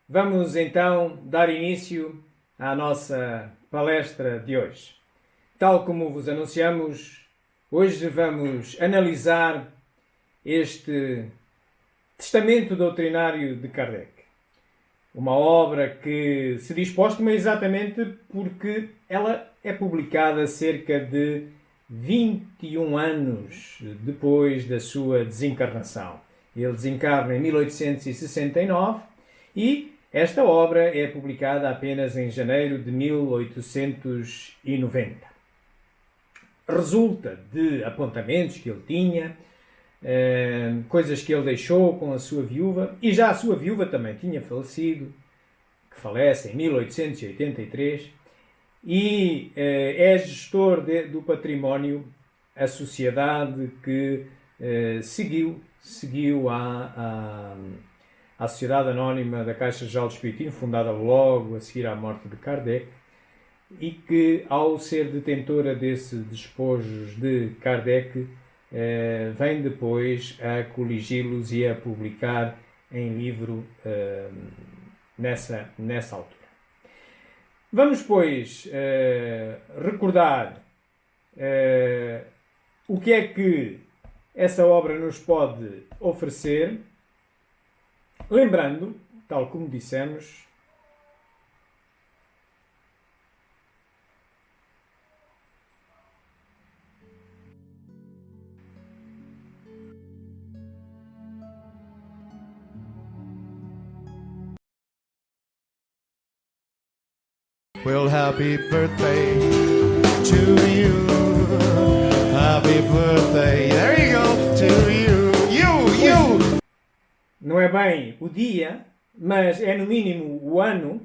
Vamos então dar início à nossa palestra de hoje. Tal como vos anunciamos, hoje vamos analisar este Testamento Doutrinário de Kardec. Uma obra que se diz póstuma exatamente porque ela é publicada cerca de 21 anos depois da sua desencarnação. Ele desencarna em 1869 e esta obra é publicada apenas em janeiro de 1890. Resulta de apontamentos que ele tinha, coisas que ele deixou com a sua viúva, e já a sua viúva também tinha falecido, que falece em 1883, e é gestor do património, a sociedade que seguiu à Sociedade Anónima da Caixa Geral de Espiritismo, fundada logo a seguir à morte de Kardec, e que, ao ser detentora desses despojos de Kardec, vem depois a coligi-los e a publicar em livro nessa altura. Vamos, pois, recordar o que é que essa obra nos pode oferecer, lembrando, tal como dissemos, Well, happy birthday to you. Happy birthday. There you go. To you. You. Não é bem o dia, mas é no mínimo o ano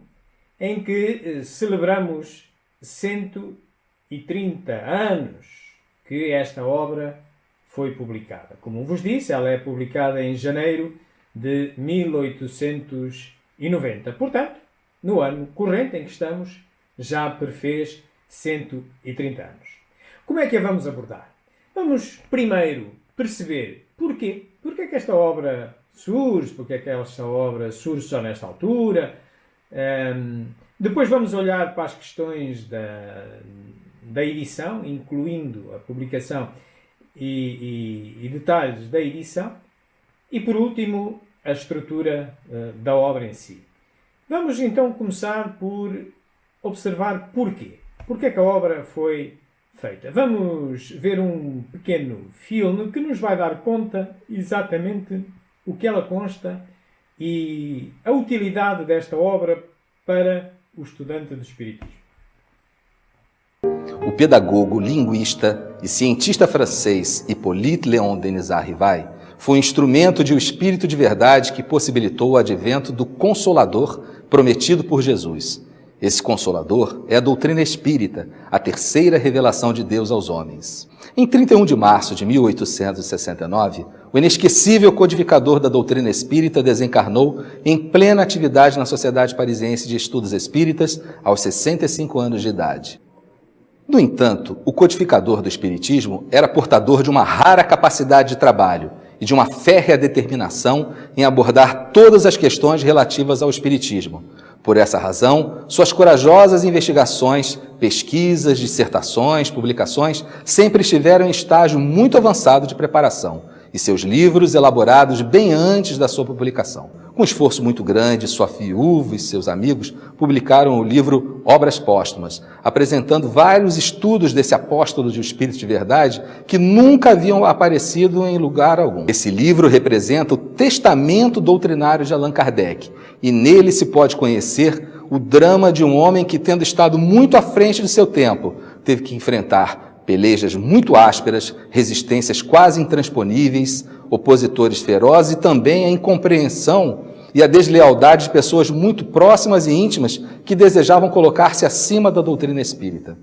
em que celebramos 130 anos que esta obra foi publicada. Como vos disse, ela é publicada em janeiro de 1890. Portanto, no ano corrente em que estamos, já perfez 130 anos. Como é que a vamos abordar? Vamos primeiro perceber porquê. Porquê é que esta obra surge? Porquê é que esta obra surge só nesta altura? Depois vamos olhar para as questões da edição, incluindo a publicação e detalhes da edição. E por último, a estrutura da obra em si. Vamos então começar por observar porquê. Porquê é que a obra foi feita. Vamos ver um pequeno filme que nos vai dar conta exatamente o que ela consta e a utilidade desta obra para o estudante do Espiritismo. O pedagogo, linguista e cientista francês Hippolyte Léon Denisard Rivail foi um instrumento de um espírito de verdade que possibilitou o advento do Consolador prometido por Jesus. Esse Consolador é a doutrina espírita, a terceira revelação de Deus aos homens. Em 31 de março de 1869, o inesquecível codificador da doutrina espírita desencarnou em plena atividade na Sociedade Parisiense de Estudos Espíritas aos 65 anos de idade. No entanto, o codificador do Espiritismo era portador de uma rara capacidade de trabalho e de uma férrea determinação em abordar todas as questões relativas ao Espiritismo. Por essa razão, suas corajosas investigações, pesquisas, dissertações, publicações sempre estiveram em estágio muito avançado de preparação e seus livros elaborados bem antes da sua publicação. Com um esforço muito grande, sua viúva e seus amigos publicaram o livro Obras Póstumas, apresentando vários estudos desse apóstolo de espírito de verdade que nunca haviam aparecido em lugar algum. Esse livro representa o testamento doutrinário de Allan Kardec e nele se pode conhecer o drama de um homem que, tendo estado muito à frente de seu tempo, teve que enfrentar pelejas muito ásperas, resistências quase intransponíveis, opositores ferozes e também a incompreensão e a deslealdade de pessoas muito próximas e íntimas que desejavam colocar-se acima da doutrina espírita.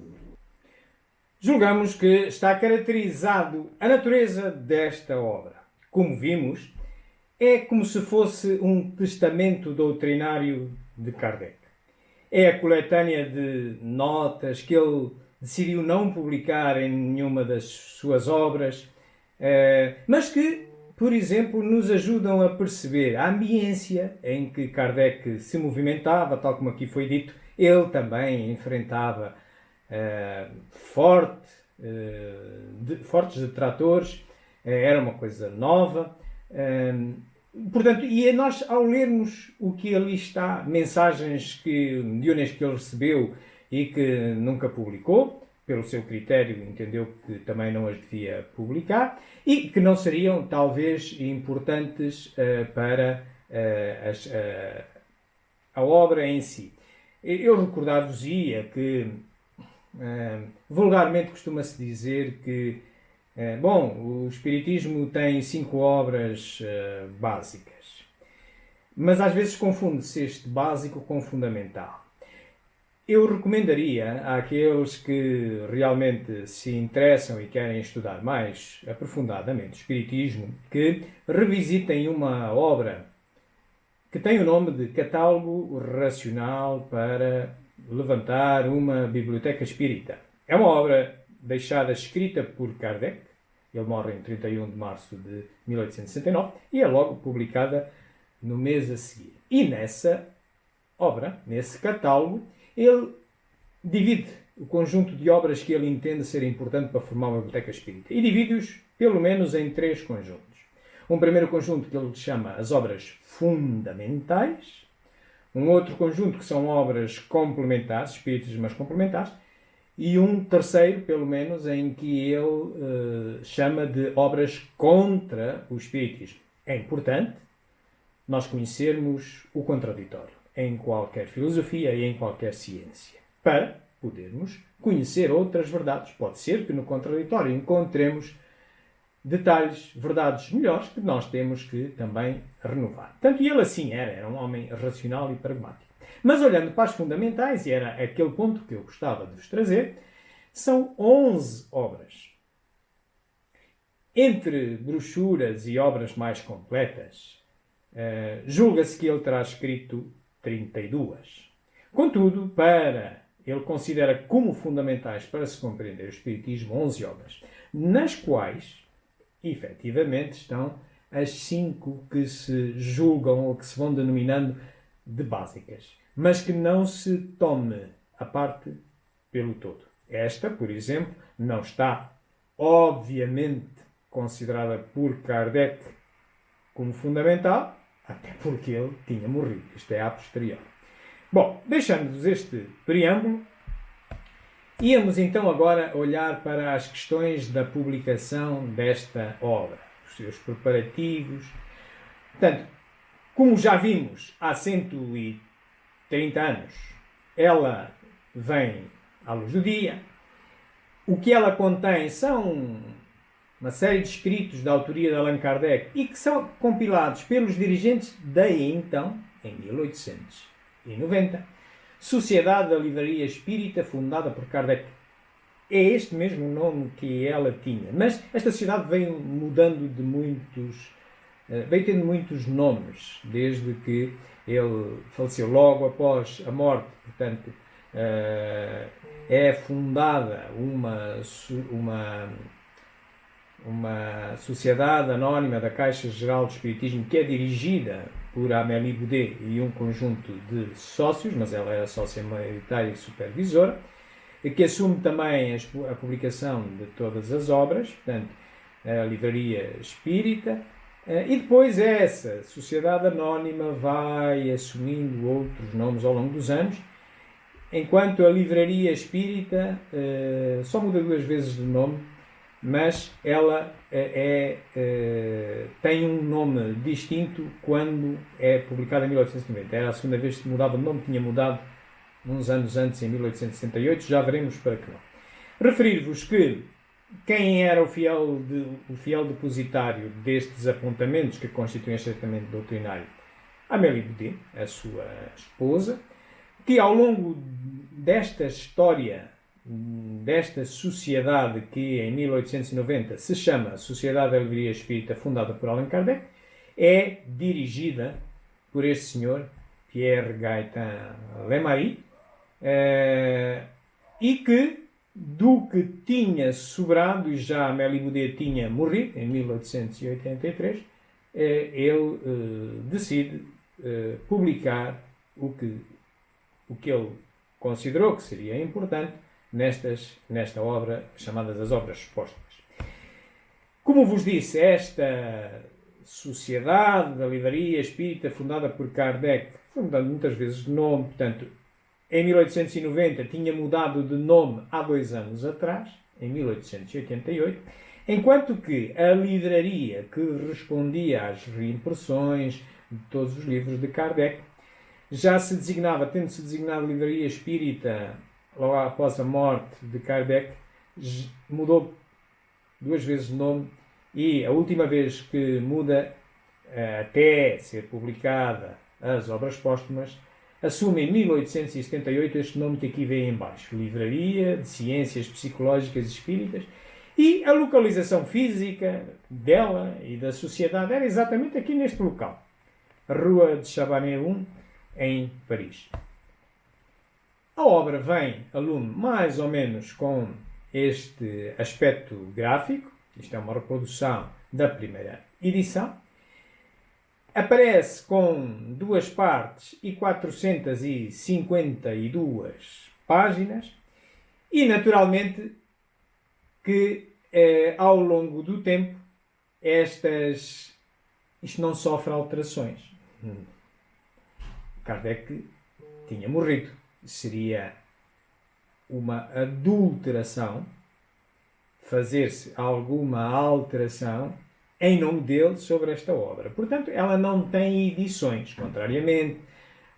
Julgamos que está caracterizado a natureza desta obra. Como vimos, é como se fosse um testamento doutrinário de Kardec. É a coletânea de notas que ele decidiu não publicar em nenhuma das suas obras, mas que por exemplo, nos ajudam a perceber a ambiência em que Kardec se movimentava, tal como aqui foi dito. Ele também enfrentava fortes detratores, era uma coisa nova. Portanto, e nós, ao lermos o que ali está, mensagens mediúnicas que ele recebeu e que nunca publicou, pelo seu critério entendeu que também não as devia publicar e que não seriam, talvez, importantes para a obra em si. Eu recordar-vos-ia que vulgarmente costuma-se dizer que o Espiritismo tem 5 obras básicas, mas às vezes confunde-se este básico com o fundamental. Eu recomendaria àqueles que realmente se interessam e querem estudar mais aprofundadamente o Espiritismo que revisitem uma obra que tem o nome de Catálogo Racional para levantar uma biblioteca espírita. É uma obra deixada escrita por Kardec. Ele morre em 31 de março de 1869 e é logo publicada no mês a seguir. E nessa obra, nesse catálogo, ele divide o conjunto de obras que ele entende ser importante para formar uma biblioteca espírita e divide-os pelo menos em 3 conjuntos. Um primeiro conjunto que ele chama as obras fundamentais, um outro conjunto que são obras complementares, espíritas mas complementares, e um terceiro, pelo menos, em que ele chama de obras contra o espiritismo. É importante nós conhecermos o contraditório em qualquer filosofia e em qualquer ciência, para podermos conhecer outras verdades. Pode ser que no contraditório encontremos detalhes, verdades melhores que nós temos que também renovar. Tanto ele assim era um homem racional e pragmático. Mas olhando para as fundamentais, e era aquele ponto que eu gostava de vos trazer, são 11 obras. Entre brochuras e obras mais completas, julga-se que ele terá escrito 32. Contudo, ele considera como fundamentais para se compreender o Espiritismo 11 obras, nas quais, efetivamente, estão as 5 que se julgam ou que se vão denominando de básicas, mas que não se tome a parte pelo todo. Esta, por exemplo, não está, obviamente, considerada por Kardec como fundamental, até porque ele tinha morrido. Isto é a posterior. Bom, deixando-vos este preâmbulo, íamos então agora olhar para as questões da publicação desta obra, os seus preparativos. Portanto, como já vimos há 130 anos, ela vem à luz do dia. O que ela contém são uma série de escritos da autoria de Allan Kardec e que são compilados pelos dirigentes daí então, em 1890, Sociedade da Livraria Espírita, fundada por Kardec. É este mesmo nome que ela tinha, mas esta sociedade veio mudando veio tendo muitos nomes, desde que ele faleceu logo após a morte. Portanto, é fundada uma sociedade anónima da Caixa Geral de Espiritismo que é dirigida por Amélie Boudet e um conjunto de sócios, mas ela era sócia maioritária e supervisora, que assume também a publicação de todas as obras, portanto, a Livraria Espírita, e depois essa sociedade anónima vai assumindo outros nomes ao longo dos anos, enquanto a Livraria Espírita só muda 2 vezes de nome, mas ela tem um nome distinto quando é publicada em 1890. Era a segunda vez que mudava de nome, tinha mudado uns anos antes, em 1868, já veremos para que não. Referir-vos que quem era o fiel depositário destes apontamentos que constituem este tratamento doutrinário? Amélie Boudet, a sua esposa, que ao longo desta história, desta sociedade que em 1890 se chama Sociedade da Livraria Espírita, fundada por Allan Kardec, é dirigida por este senhor, Pierre Gaëtan Lemarie, e que do que tinha sobrado, e já Amélie Boudet tinha morrido, em 1883, ele decide publicar o que ele considerou que seria importante nesta obra, chamada as Obras Póstumas. Como vos disse, esta sociedade da livraria espírita, fundada por Kardec, foi mudando muitas vezes de nome, portanto, em 1890 tinha mudado de nome há 2 anos atrás, em 1888, enquanto que a livraria que respondia às reimpressões de todos os livros de Kardec já se designava, tendo-se designado Livraria Espírita logo após a morte de Kardec, mudou 2 vezes de nome, e a última vez que muda, até ser publicada as Obras Póstumas, assume em 1878 este nome que aqui vê em baixo, Livraria de Ciências Psicológicas e Espíritas, e a localização física dela e da sociedade era exatamente aqui neste local, Rua de Chabanais 1, em Paris. A obra vem a lume mais ou menos com este aspecto gráfico, isto é uma reprodução da primeira edição, aparece com 2 partes e 452 páginas, e naturalmente que ao longo do tempo isto não sofre alterações. Kardec tinha morrido. Seria uma adulteração fazer-se alguma alteração em nome dele sobre esta obra. Portanto, ela não tem edições, contrariamente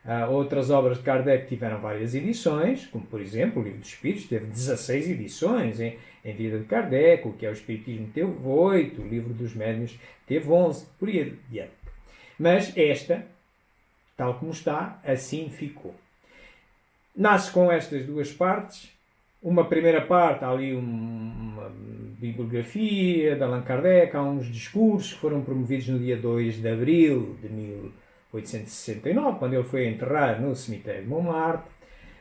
a outras obras de Kardec que tiveram várias edições, como por exemplo o Livro dos Espíritos teve 16 edições em vida de Kardec, o que é o Espiritismo teve 8, o Livro dos Médiuns teve 11, por aí adiante. Mas esta, tal como está, assim ficou. Nasce com estas 2 partes. Uma primeira parte, há ali uma bibliografia de Allan Kardec, há uns discursos que foram promovidos no dia 2 de abril de 1869, quando ele foi enterrar no cemitério de Montmartre.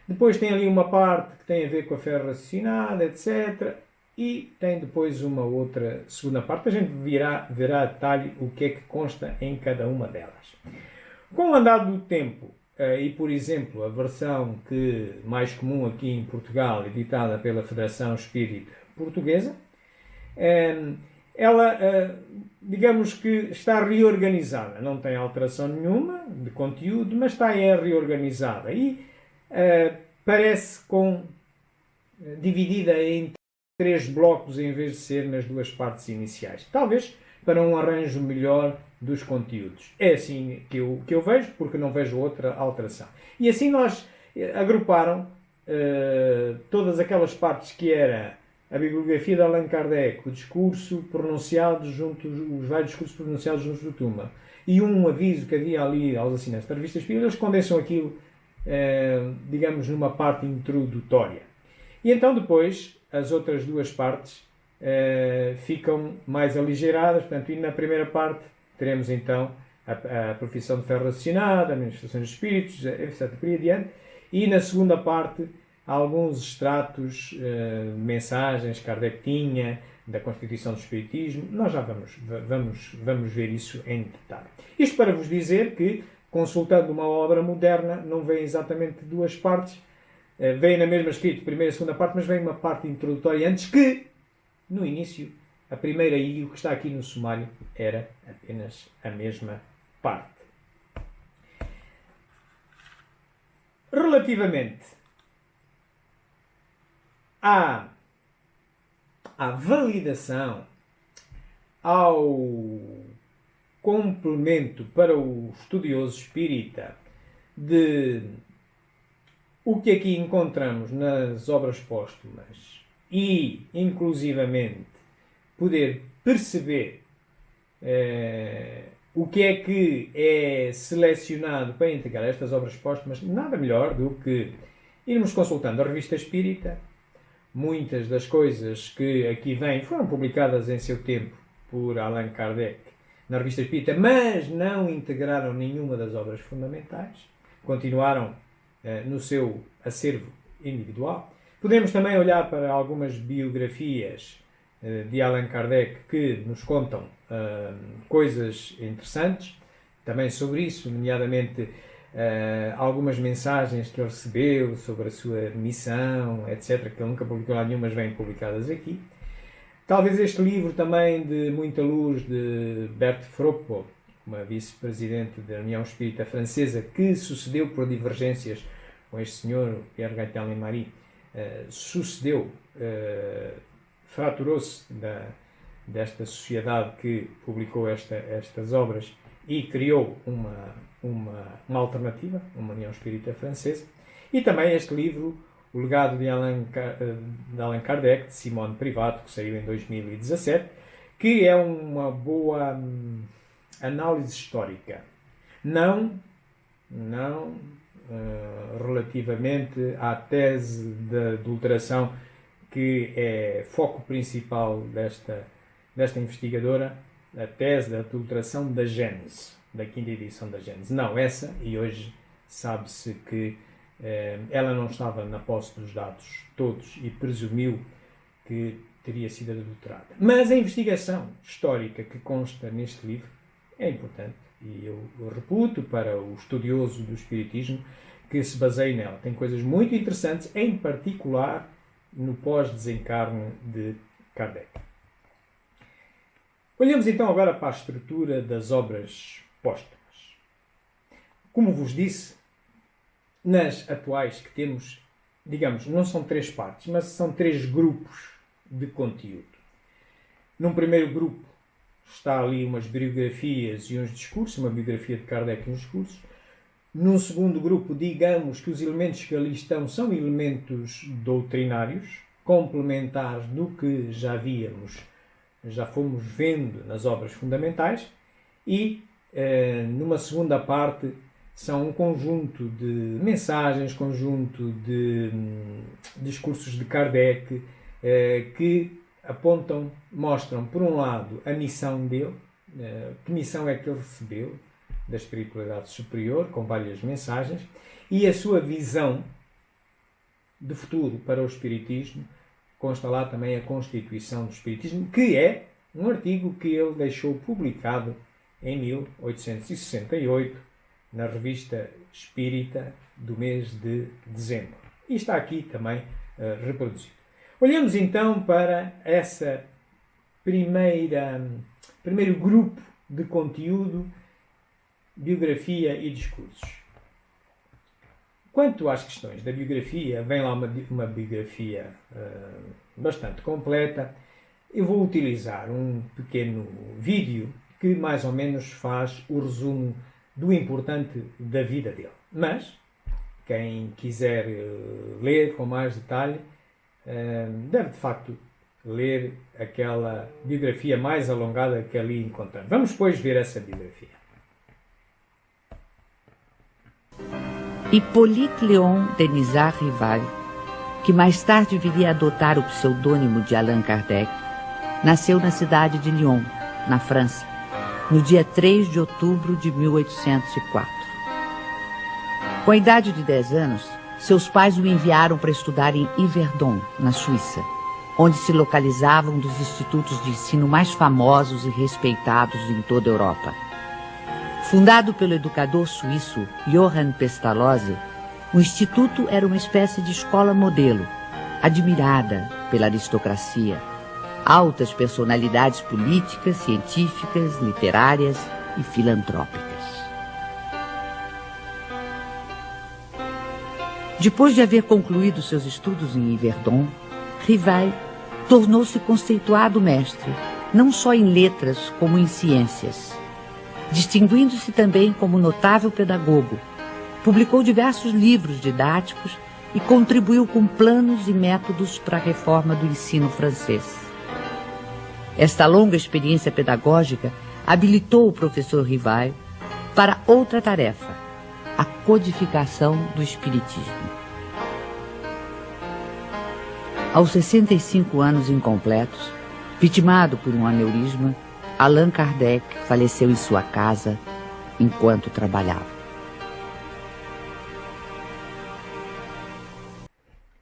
Depois tem ali uma parte que tem a ver com a fé raciocinada, etc. E tem depois uma outra segunda parte. A gente verá a detalhe o que é que consta em cada uma delas. Com o andar do tempo, e por exemplo, a versão mais comum aqui em Portugal, editada pela Federação Espírita Portuguesa, ela, digamos que está reorganizada. Não tem alteração nenhuma de conteúdo, mas está reorganizada. E parece dividida em 3 blocos em vez de ser nas 2 partes iniciais. Talvez para um arranjo melhor dos conteúdos. É assim que eu vejo, porque não vejo outra alteração. E assim nós agruparam todas aquelas partes que era a bibliografia de Allan Kardec, o discurso pronunciado os vários discursos pronunciados juntos do túmulo, e um aviso que havia ali aos assinantes da Revista Espírita. Eles condensam aquilo, digamos, numa parte introdutória. E então depois as outras 2 partes ficam mais aligeiradas. Portanto, e na primeira parte teremos então a profissão de fé raciocinada, a administração dos espíritos, etc. por aí adiante. E na segunda parte, alguns extratos, mensagens que Kardec tinha da Constituição do Espiritismo. Nós já vamos ver isso em detalhe. Isto para vos dizer que, consultando uma obra moderna, não vem exatamente 2 partes. Vem na mesma escrita, primeira e segunda parte, mas vem uma parte introdutória antes que, no início, a primeira e o que está aqui no sumário era apenas a mesma parte. Relativamente à validação, ao complemento para o estudioso espírita de o que aqui encontramos nas obras póstumas e, inclusivamente, poder perceber o que é que é selecionado para integrar estas obras póstumas, nada melhor do que irmos consultando a Revista Espírita. Muitas das coisas que aqui vêm foram publicadas em seu tempo por Allan Kardec na Revista Espírita, mas não integraram nenhuma das obras fundamentais. Continuaram no seu acervo individual. Podemos também olhar para algumas biografias de Allan Kardec que nos contam coisas interessantes também sobre isso, nomeadamente algumas mensagens que ele recebeu sobre a sua missão, etc., que ele nunca publicou lá nenhuma, mas vêm publicadas aqui. Talvez este livro também de muita luz de Berthe Fropo, uma vice-presidente da União Espírita Francesa, que sucedeu por divergências com este senhor, Pierre Gaëtan-Lemarry, fraturou-se desta sociedade que publicou estas obras e criou uma alternativa, uma União Espírita Francesa. E também este livro, O Legado de Allan Kardec, de Simone Privato, que saiu em 2017, que é uma boa análise histórica. Não relativamente à tese da adulteração, que é foco principal desta investigadora, a tese da adulteração da Gênese, da quinta edição da Gênese. Não essa, e hoje sabe-se que ela não estava na posse dos dados todos e presumiu que teria sido adulterada. Mas a investigação histórica que consta neste livro é importante e eu reputo para o estudioso do Espiritismo que se baseie nela. Tem coisas muito interessantes, em particular no pós-desencarne de Kardec. Olhamos então agora para a estrutura das obras póstumas. Como vos disse, nas atuais que temos, digamos, não são 3 partes, mas são 3 grupos de conteúdo. Num primeiro grupo está ali umas biografias e uns discursos, uma biografia de Kardec e uns discursos. Num segundo grupo, digamos que os elementos que ali estão são elementos doutrinários, complementares do que já fomos vendo nas obras fundamentais. E numa segunda parte são um conjunto de mensagens, conjunto de discursos de Kardec que apontam, mostram, por um lado, a missão dele, que missão é que ele recebeu da espiritualidade superior, com várias mensagens, e a sua visão de futuro para o Espiritismo. Consta lá também a Constituição do Espiritismo, que é um artigo que ele deixou publicado em 1868, na Revista Espírita do mês de dezembro. E está aqui também reproduzido. Olhamos então para essa primeiro grupo de conteúdo, biografia e discursos. Quanto às questões da biografia, vem lá uma biografia bastante completa. Eu vou utilizar um pequeno vídeo que mais ou menos faz o resumo do importante da vida dele. Mas, quem quiser ler com mais detalhe, deve de facto ler aquela biografia mais alongada que ali encontramos. Vamos, pois, ver essa biografia. Hippolyte Léon Denisard Rival, que mais tarde viria a adotar o pseudônimo de Allan Kardec, nasceu na cidade de Lyon, na França, no dia 3 de outubro de 1804. Com a idade de 10 anos, seus pais o enviaram para estudar em Yverdon, na Suíça, onde se localizavam um dos institutos de ensino mais famosos e respeitados em toda a Europa. Fundado pelo educador suíço Johann Pestalozzi, o instituto era uma espécie de escola modelo, admirada pela aristocracia, altas personalidades políticas, científicas, literárias e filantrópicas. Depois de haver concluído seus estudos em Yverdon, Rival tornou-se conceituado mestre, não só em letras como em ciências. Distinguindo-se também como notável pedagogo, publicou diversos livros didáticos e contribuiu com planos e métodos para a reforma do ensino francês. Esta longa experiência pedagógica habilitou o professor Rival para outra tarefa, a codificação do Espiritismo. Aos 65 anos incompletos, vitimado por um aneurisma, Allan Kardec faleceu em sua casa enquanto trabalhava.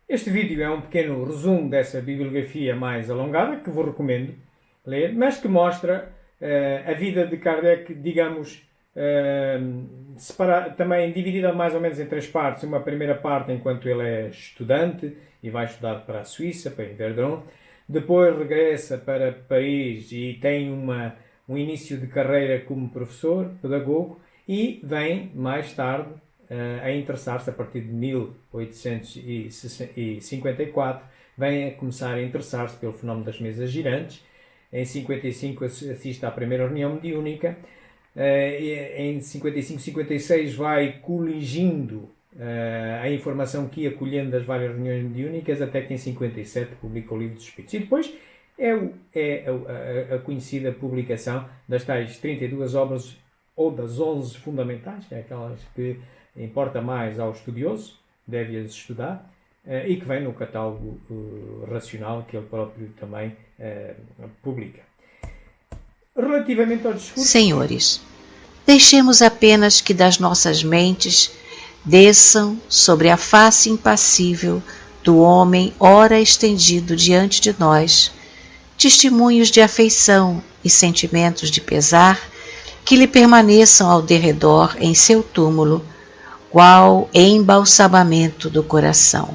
Este vídeo é um pequeno resumo dessa bibliografia mais alongada, que vos recomendo ler, mas que mostra a vida de Kardec, digamos, também dividida mais ou menos em 3 partes. Uma primeira parte enquanto ele é estudante e vai estudar para a Suíça, para Verdun. Depois regressa para Paris e tem um início de carreira como professor, pedagogo, e vem mais tarde a interessar-se, a partir de 1854, vem a começar a interessar-se pelo fenómeno das mesas girantes. Em 55 assiste à primeira reunião mediúnica. Em 55, 56 vai coligindo a informação que ia colhendo das várias reuniões mediúnicas, até que em 57 publica o Livro dos Espíritos. E depois é a conhecida publicação das tais 32 obras, ou das 11 fundamentais, que é aquelas que importa mais ao estudioso, deve-as estudar, e que vem no catálogo racional que ele próprio também publica. Relativamente ao discurso... Senhores, deixemos apenas que das nossas mentes desçam sobre a face impassível do homem ora estendido diante de nós, testemunhos de afeição e sentimentos de pesar que lhe permaneçam ao derredor em seu túmulo, qual embalsamamento do coração.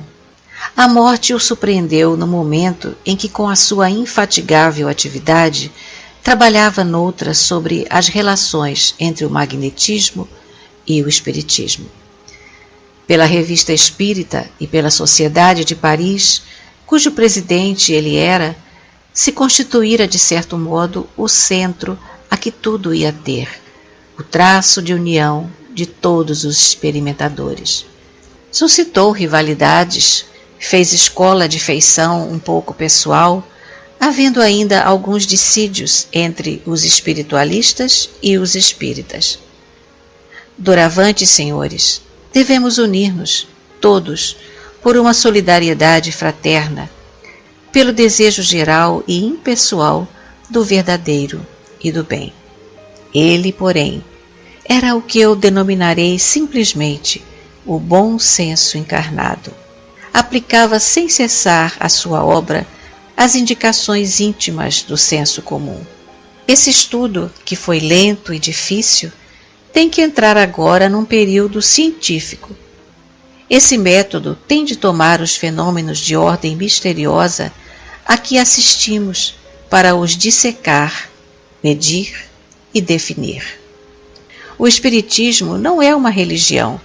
A morte o surpreendeu no momento em que, com a sua infatigável atividade, trabalhava noutra sobre as relações entre o magnetismo e o espiritismo. Pela Revista Espírita e pela Sociedade de Paris, cujo presidente ele era, se constituíra de certo modo o centro a que tudo ia ter, o traço de união de todos os experimentadores. Suscitou rivalidades, fez escola de feição um pouco pessoal, havendo ainda alguns dissídios entre os espiritualistas e os espíritas. Doravante, senhores, devemos unir-nos, todos, por uma solidariedade fraterna, pelo desejo geral e impessoal do verdadeiro e do bem. Ele, porém, era o que eu denominarei simplesmente o bom senso encarnado. Aplicava sem cessar à sua obra as indicações íntimas do senso comum. Esse estudo, que foi lento e difícil, tem que entrar agora num período científico. Esse método tem de tomar os fenômenos de ordem misteriosa a que assistimos para os dissecar, medir e definir. O Espiritismo não é uma religião,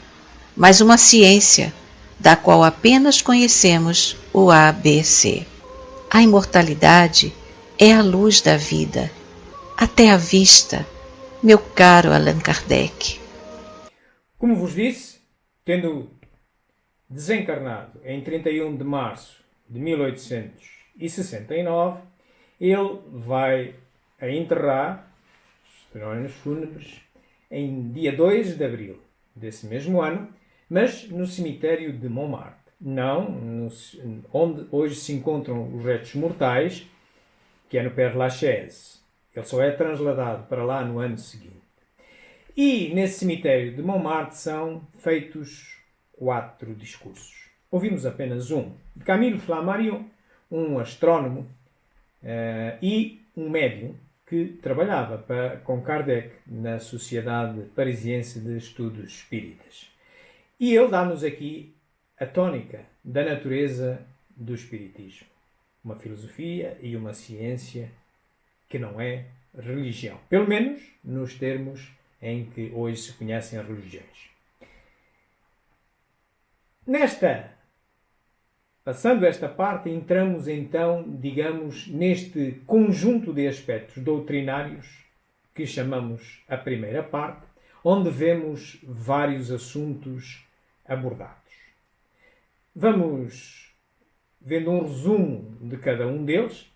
mas uma ciência, da qual apenas conhecemos o ABC. A imortalidade é a luz da vida, até a vista, meu caro Allan Kardec. Como vos disse, tendo desencarnado em 31 de março de 1869, ele vai a enterrar os cerimónias fúnebres em dia 2 de abril desse mesmo ano, mas no cemitério de Montmartre, não onde hoje se encontram os restos mortais, que é no Père Lachaise. Ele só é trasladado para lá no ano seguinte. E nesse cemitério de Montmartre são feitos 4 discursos. Ouvimos apenas um, de Camille Flammarion, um astrónomo e um médium que trabalhava com Kardec na Sociedade Parisiense de Estudos Espíritas. E ele dá-nos aqui a tónica da natureza do Espiritismo. Uma filosofia e uma ciência que não é religião. Pelo menos nos termos em que hoje se conhecem as religiões. Passando esta parte, entramos então, digamos, neste conjunto de aspectos doutrinários que chamamos a primeira parte, onde vemos vários assuntos abordados. Vamos vendo um resumo de cada um deles,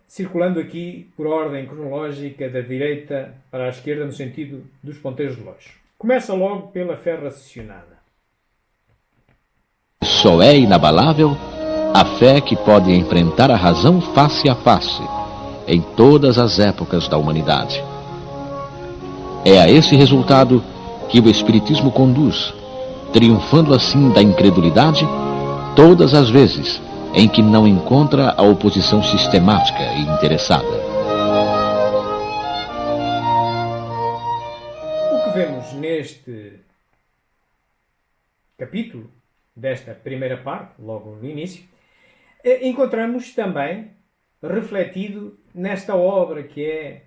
circulando aqui por ordem cronológica da direita para a esquerda no sentido dos ponteiros de relógio. Começa logo pela fé raciocinada. Só é inabalável a fé que pode enfrentar a razão face a face, em todas as épocas da humanidade. É a esse resultado que o Espiritismo conduz, triunfando assim da incredulidade todas as vezes em que não encontra a oposição sistemática e interessada. O que vemos neste capítulo, desta primeira parte, logo no início, encontramos também refletido nesta obra que é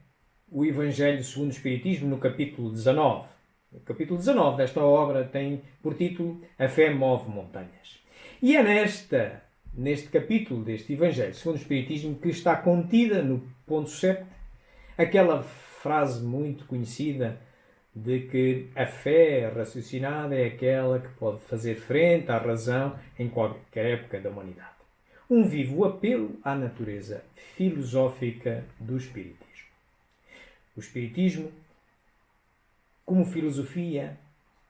o Evangelho segundo o Espiritismo, no capítulo 19. O capítulo 19 desta obra tem por título A Fé Move Montanhas. E é neste capítulo deste Evangelho segundo o Espiritismo que está contida no ponto 7 aquela frase muito conhecida de que a fé raciocinada é aquela que pode fazer frente à razão em qualquer época da humanidade. Um vivo apelo à natureza filosófica do Espiritismo. O Espiritismo, como filosofia,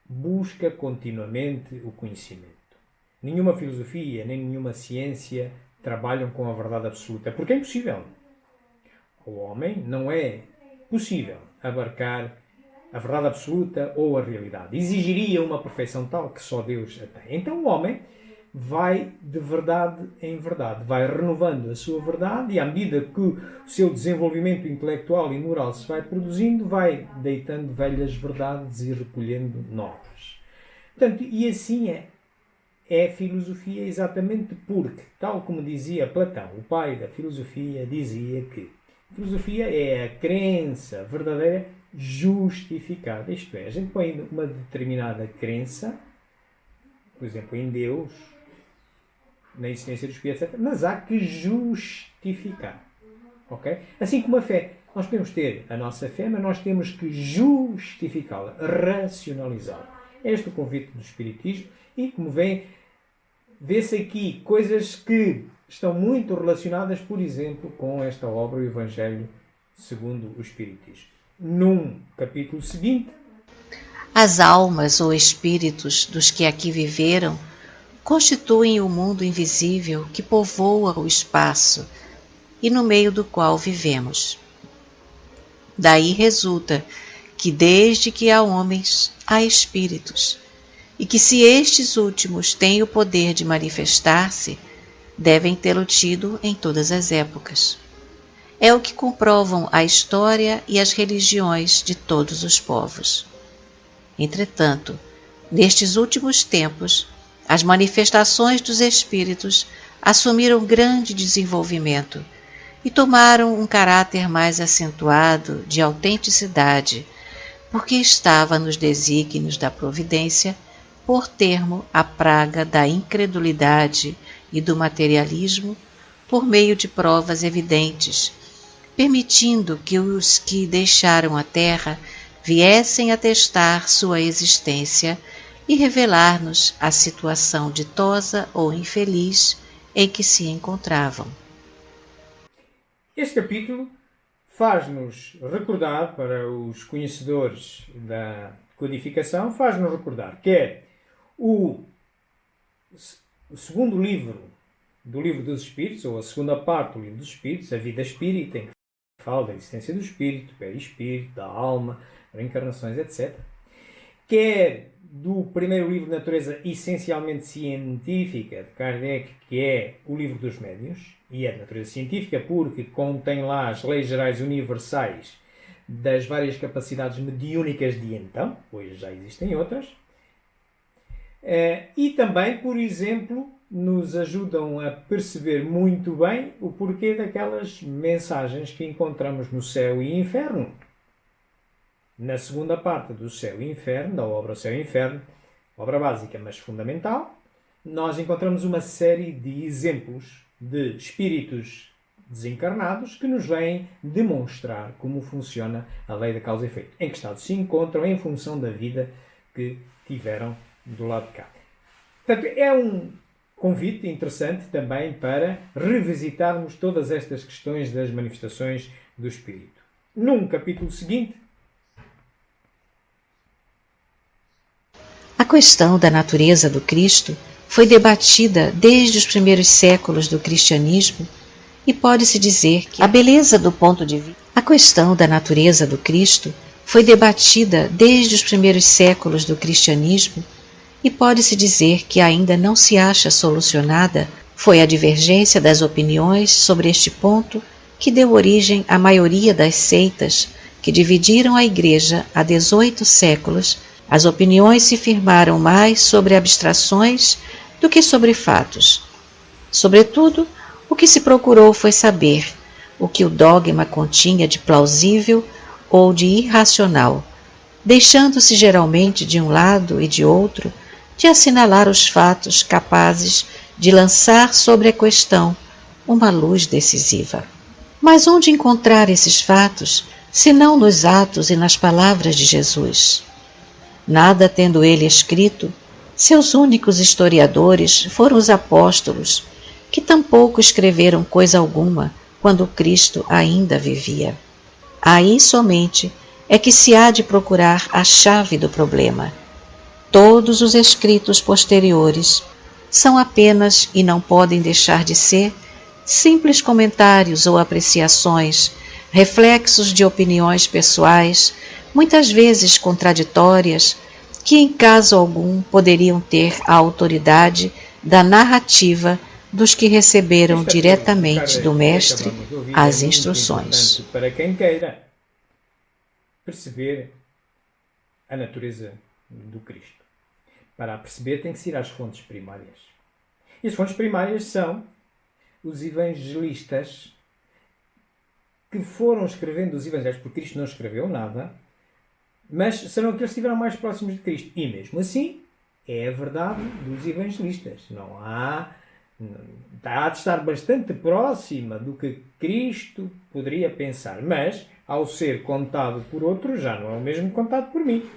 busca continuamente o conhecimento. Nenhuma filosofia, nem nenhuma ciência trabalham com a verdade absoluta, porque é impossível. Ao homem não é possível abarcar a verdade absoluta ou a realidade. Exigiria uma perfeição tal que só Deus a tem. Então o homem vai de verdade em verdade, vai renovando a sua verdade e à medida que o seu desenvolvimento intelectual e moral se vai produzindo, vai deitando velhas verdades e recolhendo novas. Portanto, e assim é filosofia exatamente porque, tal como dizia Platão, o pai da filosofia, dizia que a filosofia é a crença verdadeira justificada. Isto é, a gente põe uma determinada crença, por exemplo, em Deus, na existência do Espírito, etc., mas há que justificar. Okay? Assim como a fé. Nós podemos ter a nossa fé, mas nós temos que justificá-la, racionalizá-la. Este é o convite do Espiritismo e, como vêem, vê-se aqui coisas que estão muito relacionadas, por exemplo, com esta obra, o Evangelho segundo o Espiritismo. Num capítulo seguinte, as almas ou espíritos dos que aqui viveram constituem o mundo invisível que povoa o espaço e no meio do qual vivemos. Daí resulta que desde que há homens, há espíritos, e que se estes últimos têm o poder de manifestar-se, devem tê-lo tido em todas as épocas. É o que comprovam a história e as religiões de todos os povos. Entretanto, nestes últimos tempos, as manifestações dos espíritos assumiram grande desenvolvimento e tomaram um caráter mais acentuado de autenticidade, porque estava nos desígnios da providência por termo a praga da incredulidade e do materialismo por meio de provas evidentes, permitindo que os que deixaram a terra viessem atestar sua existência e revelar-nos a situação ditosa ou infeliz em que se encontravam. Este capítulo faz-nos recordar, para os conhecedores da codificação, faz-nos recordar que é o segundo livro do Livro dos Espíritos, ou a segunda parte do Livro dos Espíritos, a vida espírita, em que fala da existência do espírito, perispírito, da alma, reencarnações, etc. Quer do primeiro livro de natureza essencialmente científica de Kardec, que é o Livro dos Médiuns, e é de natureza científica porque contém lá as leis gerais universais das várias capacidades mediúnicas de então, pois já existem outras, e também, por exemplo, nos ajudam a perceber muito bem o porquê daquelas mensagens que encontramos no Céu e Inferno. Na segunda parte do Céu e Inferno, da obra Céu e Inferno, obra básica, mas fundamental, nós encontramos uma série de exemplos de espíritos desencarnados que nos vêm demonstrar como funciona a lei da causa e efeito, em que estado se encontram em função da vida que tiveram do lado de cá. Portanto, é um convite interessante também para revisitarmos todas estas questões das manifestações do Espírito. Num capítulo seguinte, a questão da natureza do Cristo foi debatida desde os primeiros séculos do cristianismo e pode-se dizer que a beleza do ponto de vista. A questão da natureza do Cristo foi debatida desde os primeiros séculos do cristianismo e pode-se dizer que ainda não se acha solucionada, foi a divergência das opiniões sobre este ponto que deu origem à maioria das seitas que dividiram a Igreja há 18 séculos. As opiniões se firmaram mais sobre abstrações do que sobre fatos. Sobretudo, o que se procurou foi saber o que o dogma continha de plausível ou de irracional, deixando-se geralmente de um lado e de outro de assinalar os fatos capazes de lançar sobre a questão uma luz decisiva. Mas onde encontrar esses fatos, senão nos atos e nas palavras de Jesus? Nada tendo ele escrito, seus únicos historiadores foram os apóstolos, que tampouco escreveram coisa alguma quando Cristo ainda vivia. Aí somente é que se há de procurar a chave do problema. Todos os escritos posteriores são apenas, e não podem deixar de ser, simples comentários ou apreciações, reflexos de opiniões pessoais, muitas vezes contraditórias, que em caso algum poderiam ter a autoridade da narrativa dos que receberam diretamente do Mestre as instruções. Para quem queira perceber a natureza do Cristo. Para a perceber tem que se ir às fontes primárias. E as fontes primárias são os evangelistas que foram escrevendo os evangelhos, porque Cristo não escreveu nada, mas serão aqueles que estiveram mais próximos de Cristo. E mesmo assim, é a verdade dos evangelistas. Não há de estar bastante próxima do que Cristo poderia pensar, mas ao ser contado por outros já não é o mesmo contado por mim.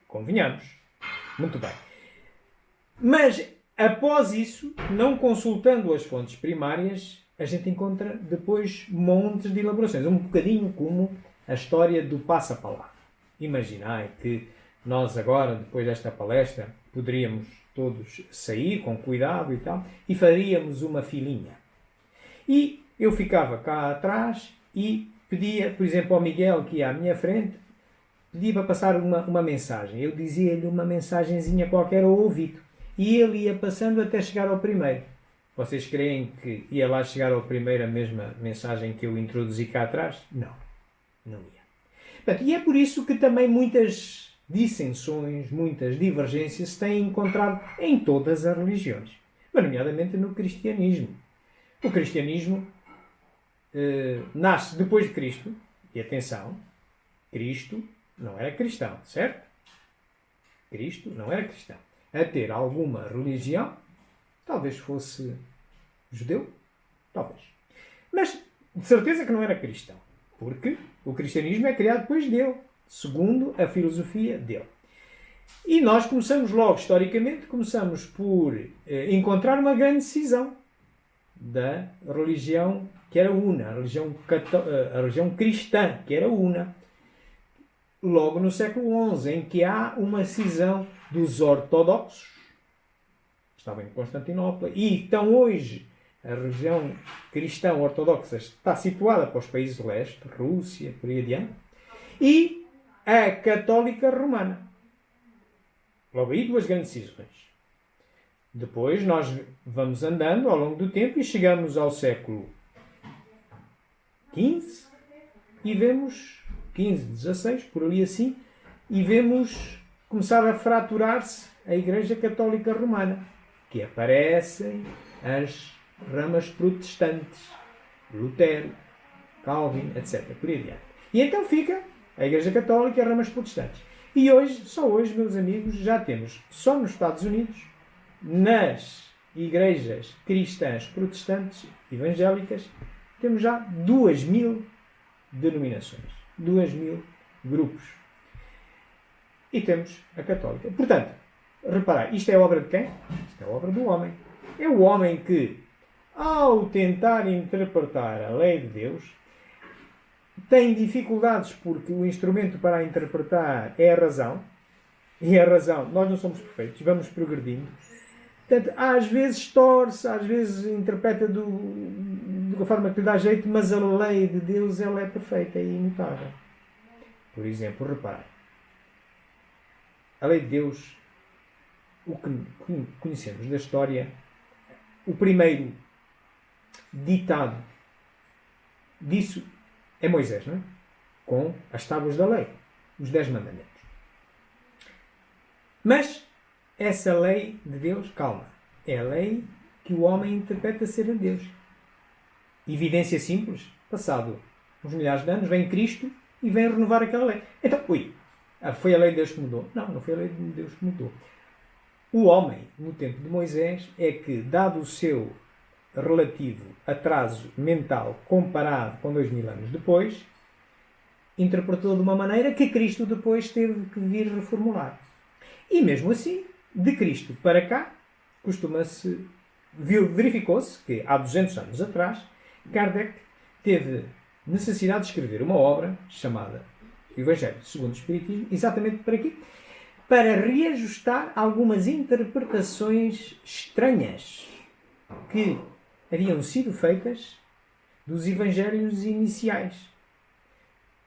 Convenhamos. Muito bem. Mas após isso, não consultando as fontes primárias, a gente encontra depois montes de elaborações, um bocadinho como a história do passa-palavra. Imaginai que nós agora, depois desta palestra, poderíamos todos sair com cuidado e tal, e faríamos uma filinha. E eu ficava cá atrás e pedia, por exemplo, ao Miguel, que ia à minha frente, pedia para passar uma mensagem. Eu dizia-lhe uma mensagenzinha qualquer ao ouvido. E ele ia passando até chegar ao primeiro. Vocês creem que ia lá chegar ao primeiro a mesma mensagem que eu introduzi cá atrás? Não. Não ia. Portanto, e é por isso que também muitas dissensões, muitas divergências se têm encontrado em todas as religiões, mas nomeadamente no cristianismo. O cristianismo nasce depois de Cristo, e atenção, Cristo não era cristão, certo? Cristo não era cristão. A ter alguma religião, talvez fosse judeu, talvez. Mas de certeza que não era cristão, porque o cristianismo é criado depois dele, segundo a filosofia dele. E nós começamos logo, historicamente, começamos por encontrar uma grande cisão da religião que era una, a religião cristã, que era una. Logo no século XI, em que há uma cisão dos ortodoxos, estavam em Constantinopla, e então hoje a religião cristã ortodoxa está situada para os países do leste, Rússia, por aí adiante, e a católica romana. Logo aí duas grandes cisões. Depois nós vamos andando ao longo do tempo e chegamos ao século XV e vemos, 15, 16, por ali assim, e vemos começar a fraturar-se a Igreja Católica Romana, que aparecem as ramas protestantes, Lutero, Calvin, etc. Por aí adiante. E então fica a Igreja Católica e as ramas protestantes. E hoje, só hoje, meus amigos, já temos, só nos Estados Unidos, nas igrejas cristãs protestantes evangélicas, temos já 2.000 denominações, 2.000 grupos. E temos a católica. Portanto, reparai, isto é obra de quem? Isto é obra do homem. É o homem que, ao tentar interpretar a lei de Deus, tem dificuldades porque o instrumento para a interpretar é a razão. E a razão, nós não somos perfeitos, vamos progredindo. Portanto, às vezes torce, às vezes interpreta de uma forma que lhe dá jeito, mas a lei de Deus ela é perfeita e imutável. Por exemplo, reparem. A lei de Deus, o que conhecemos da história, o primeiro ditado disso é Moisés, não é? Com as tábuas da lei, os 10 mandamentos. Mas essa lei de Deus, calma, é a lei que o homem interpreta ser a Deus. Evidência simples, passado uns milhares de anos, vem Cristo e vem renovar aquela lei. Então, foi a lei de Deus que mudou? Não, não foi a lei de Deus que mudou. O homem, no tempo de Moisés, é que, dado o seu relativo atraso mental comparado com 2000 anos depois, interpretou de uma maneira que Cristo depois teve que vir reformular. E mesmo assim, de Cristo para cá, verificou-se que há 200 anos atrás, Kardec teve necessidade de escrever uma obra chamada Evangelho segundo o Espiritismo, exatamente para quê? Para reajustar algumas interpretações estranhas que haviam sido feitas dos Evangelhos iniciais,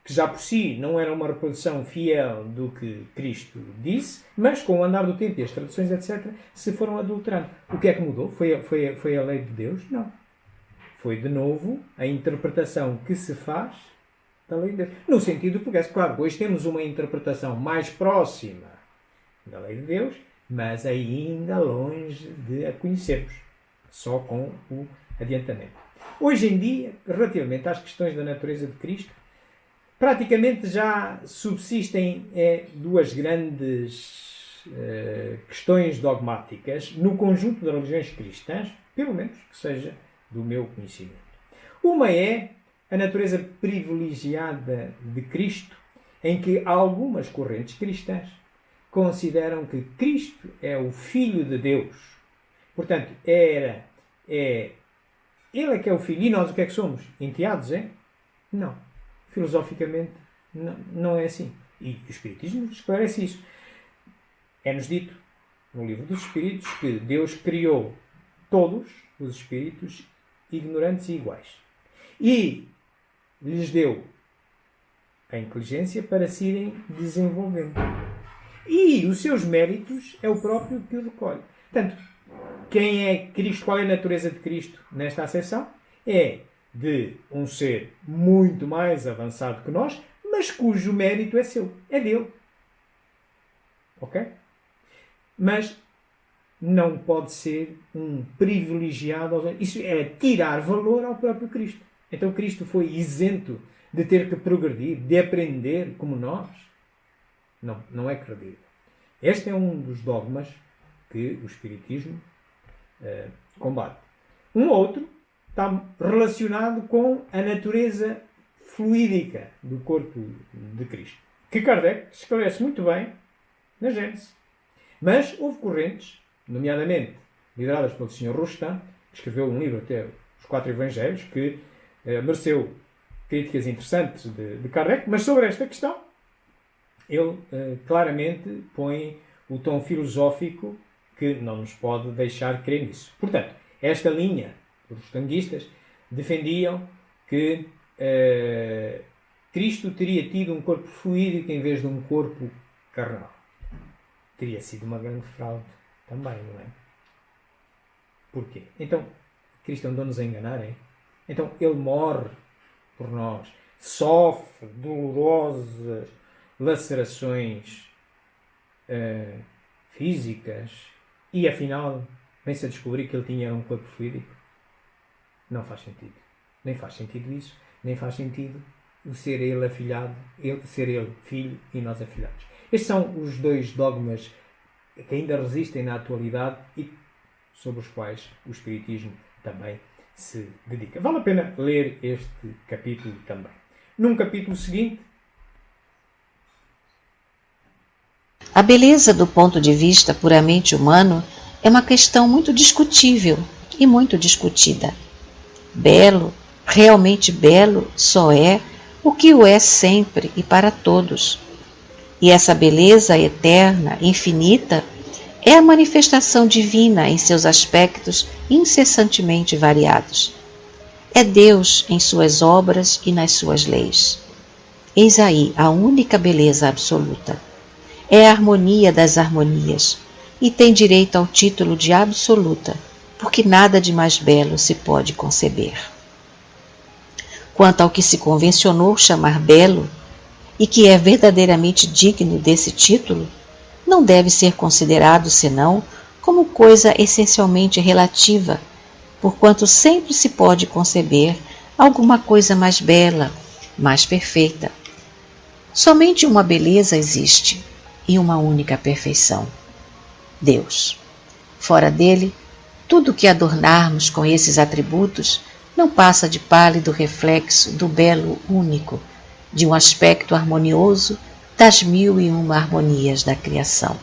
que já por si não era uma reprodução fiel do que Cristo disse, mas com o andar do tempo e as traduções, etc., se foram adulterando. O que é que mudou? Foi a lei de Deus? Não. Foi, de novo, a interpretação que se faz da lei de Deus. No sentido porque, claro, hoje temos uma interpretação mais próxima da lei de Deus, mas ainda longe de a conhecermos, só com o adiantamento. Hoje em dia, relativamente às questões da natureza de Cristo, praticamente já subsistem duas grandes questões dogmáticas no conjunto das religiões cristãs, pelo menos que seja do meu conhecimento. Uma é a natureza privilegiada de Cristo, em que algumas correntes cristãs consideram que Cristo é o Filho de Deus. Portanto, ele é que é o Filho. E nós o que é que somos? Enteados, é? Não. Filosoficamente, não é assim. E o Espiritismo esclarece isso. É-nos dito, no Livro dos Espíritos, que Deus criou todos os espíritos ignorantes e iguais. E lhes deu a inteligência para se irem desenvolvendo. E os seus méritos é o próprio que o recolhe. Portanto, quem é Cristo? Qual é a natureza de Cristo nesta acessão? É de um ser muito mais avançado que nós, mas cujo mérito é seu, é dele. Ok? Mas não pode ser um privilegiado. Isso é tirar valor ao próprio Cristo. Então Cristo foi isento de ter que progredir, de aprender como nós? Não é credível. Este é um dos dogmas que o Espiritismo combate. Um outro está relacionado com a natureza fluídica do corpo de Cristo, que Kardec esclarece muito bem na Gênese. Mas houve correntes, nomeadamente lideradas pelo Sr. Rostand, que escreveu um livro até os 4 Evangelhos, que mereceu críticas interessantes de Kardec, mas sobre esta questão ele claramente põe o tom filosófico que não nos pode deixar crer nisso. Portanto, esta linha, os rostanguistas defendiam que Cristo teria tido um corpo fluídico em vez de um corpo carnal. Teria sido uma grande fraude também, não é? Porquê? Então, Cristo andou-nos a enganar, é? Então, ele morre por nós, sofre dolorosas lacerações físicas e, afinal, vem-se a descobrir que ele tinha um corpo fluídico. Não faz sentido. Nem faz sentido isso, nem faz sentido o ser ele afilhado, ser ele filho e nós afilhados. Estes são os dois dogmas que ainda resistem na atualidade e sobre os quais o Espiritismo também se dedica. Vale a pena ler este capítulo também. Num capítulo seguinte, a beleza do ponto de vista puramente humano é uma questão muito discutível e muito discutida. Belo, realmente belo, só é o que o é sempre e para todos. E essa beleza eterna, infinita, é a manifestação divina em seus aspectos incessantemente variados. É Deus em suas obras e nas suas leis. Eis aí a única beleza absoluta. É a harmonia das harmonias, e tem direito ao título de absoluta, porque nada de mais belo se pode conceber. Quanto ao que se convencionou chamar belo, e que é verdadeiramente digno desse título, não deve ser considerado senão como coisa essencialmente relativa, porquanto sempre se pode conceber alguma coisa mais bela, mais perfeita. Somente uma beleza existe, e uma única perfeição: Deus. Fora dele, tudo o que adornarmos com esses atributos não passa de pálido reflexo do belo único, de um aspecto harmonioso das 1001 harmonias da criação.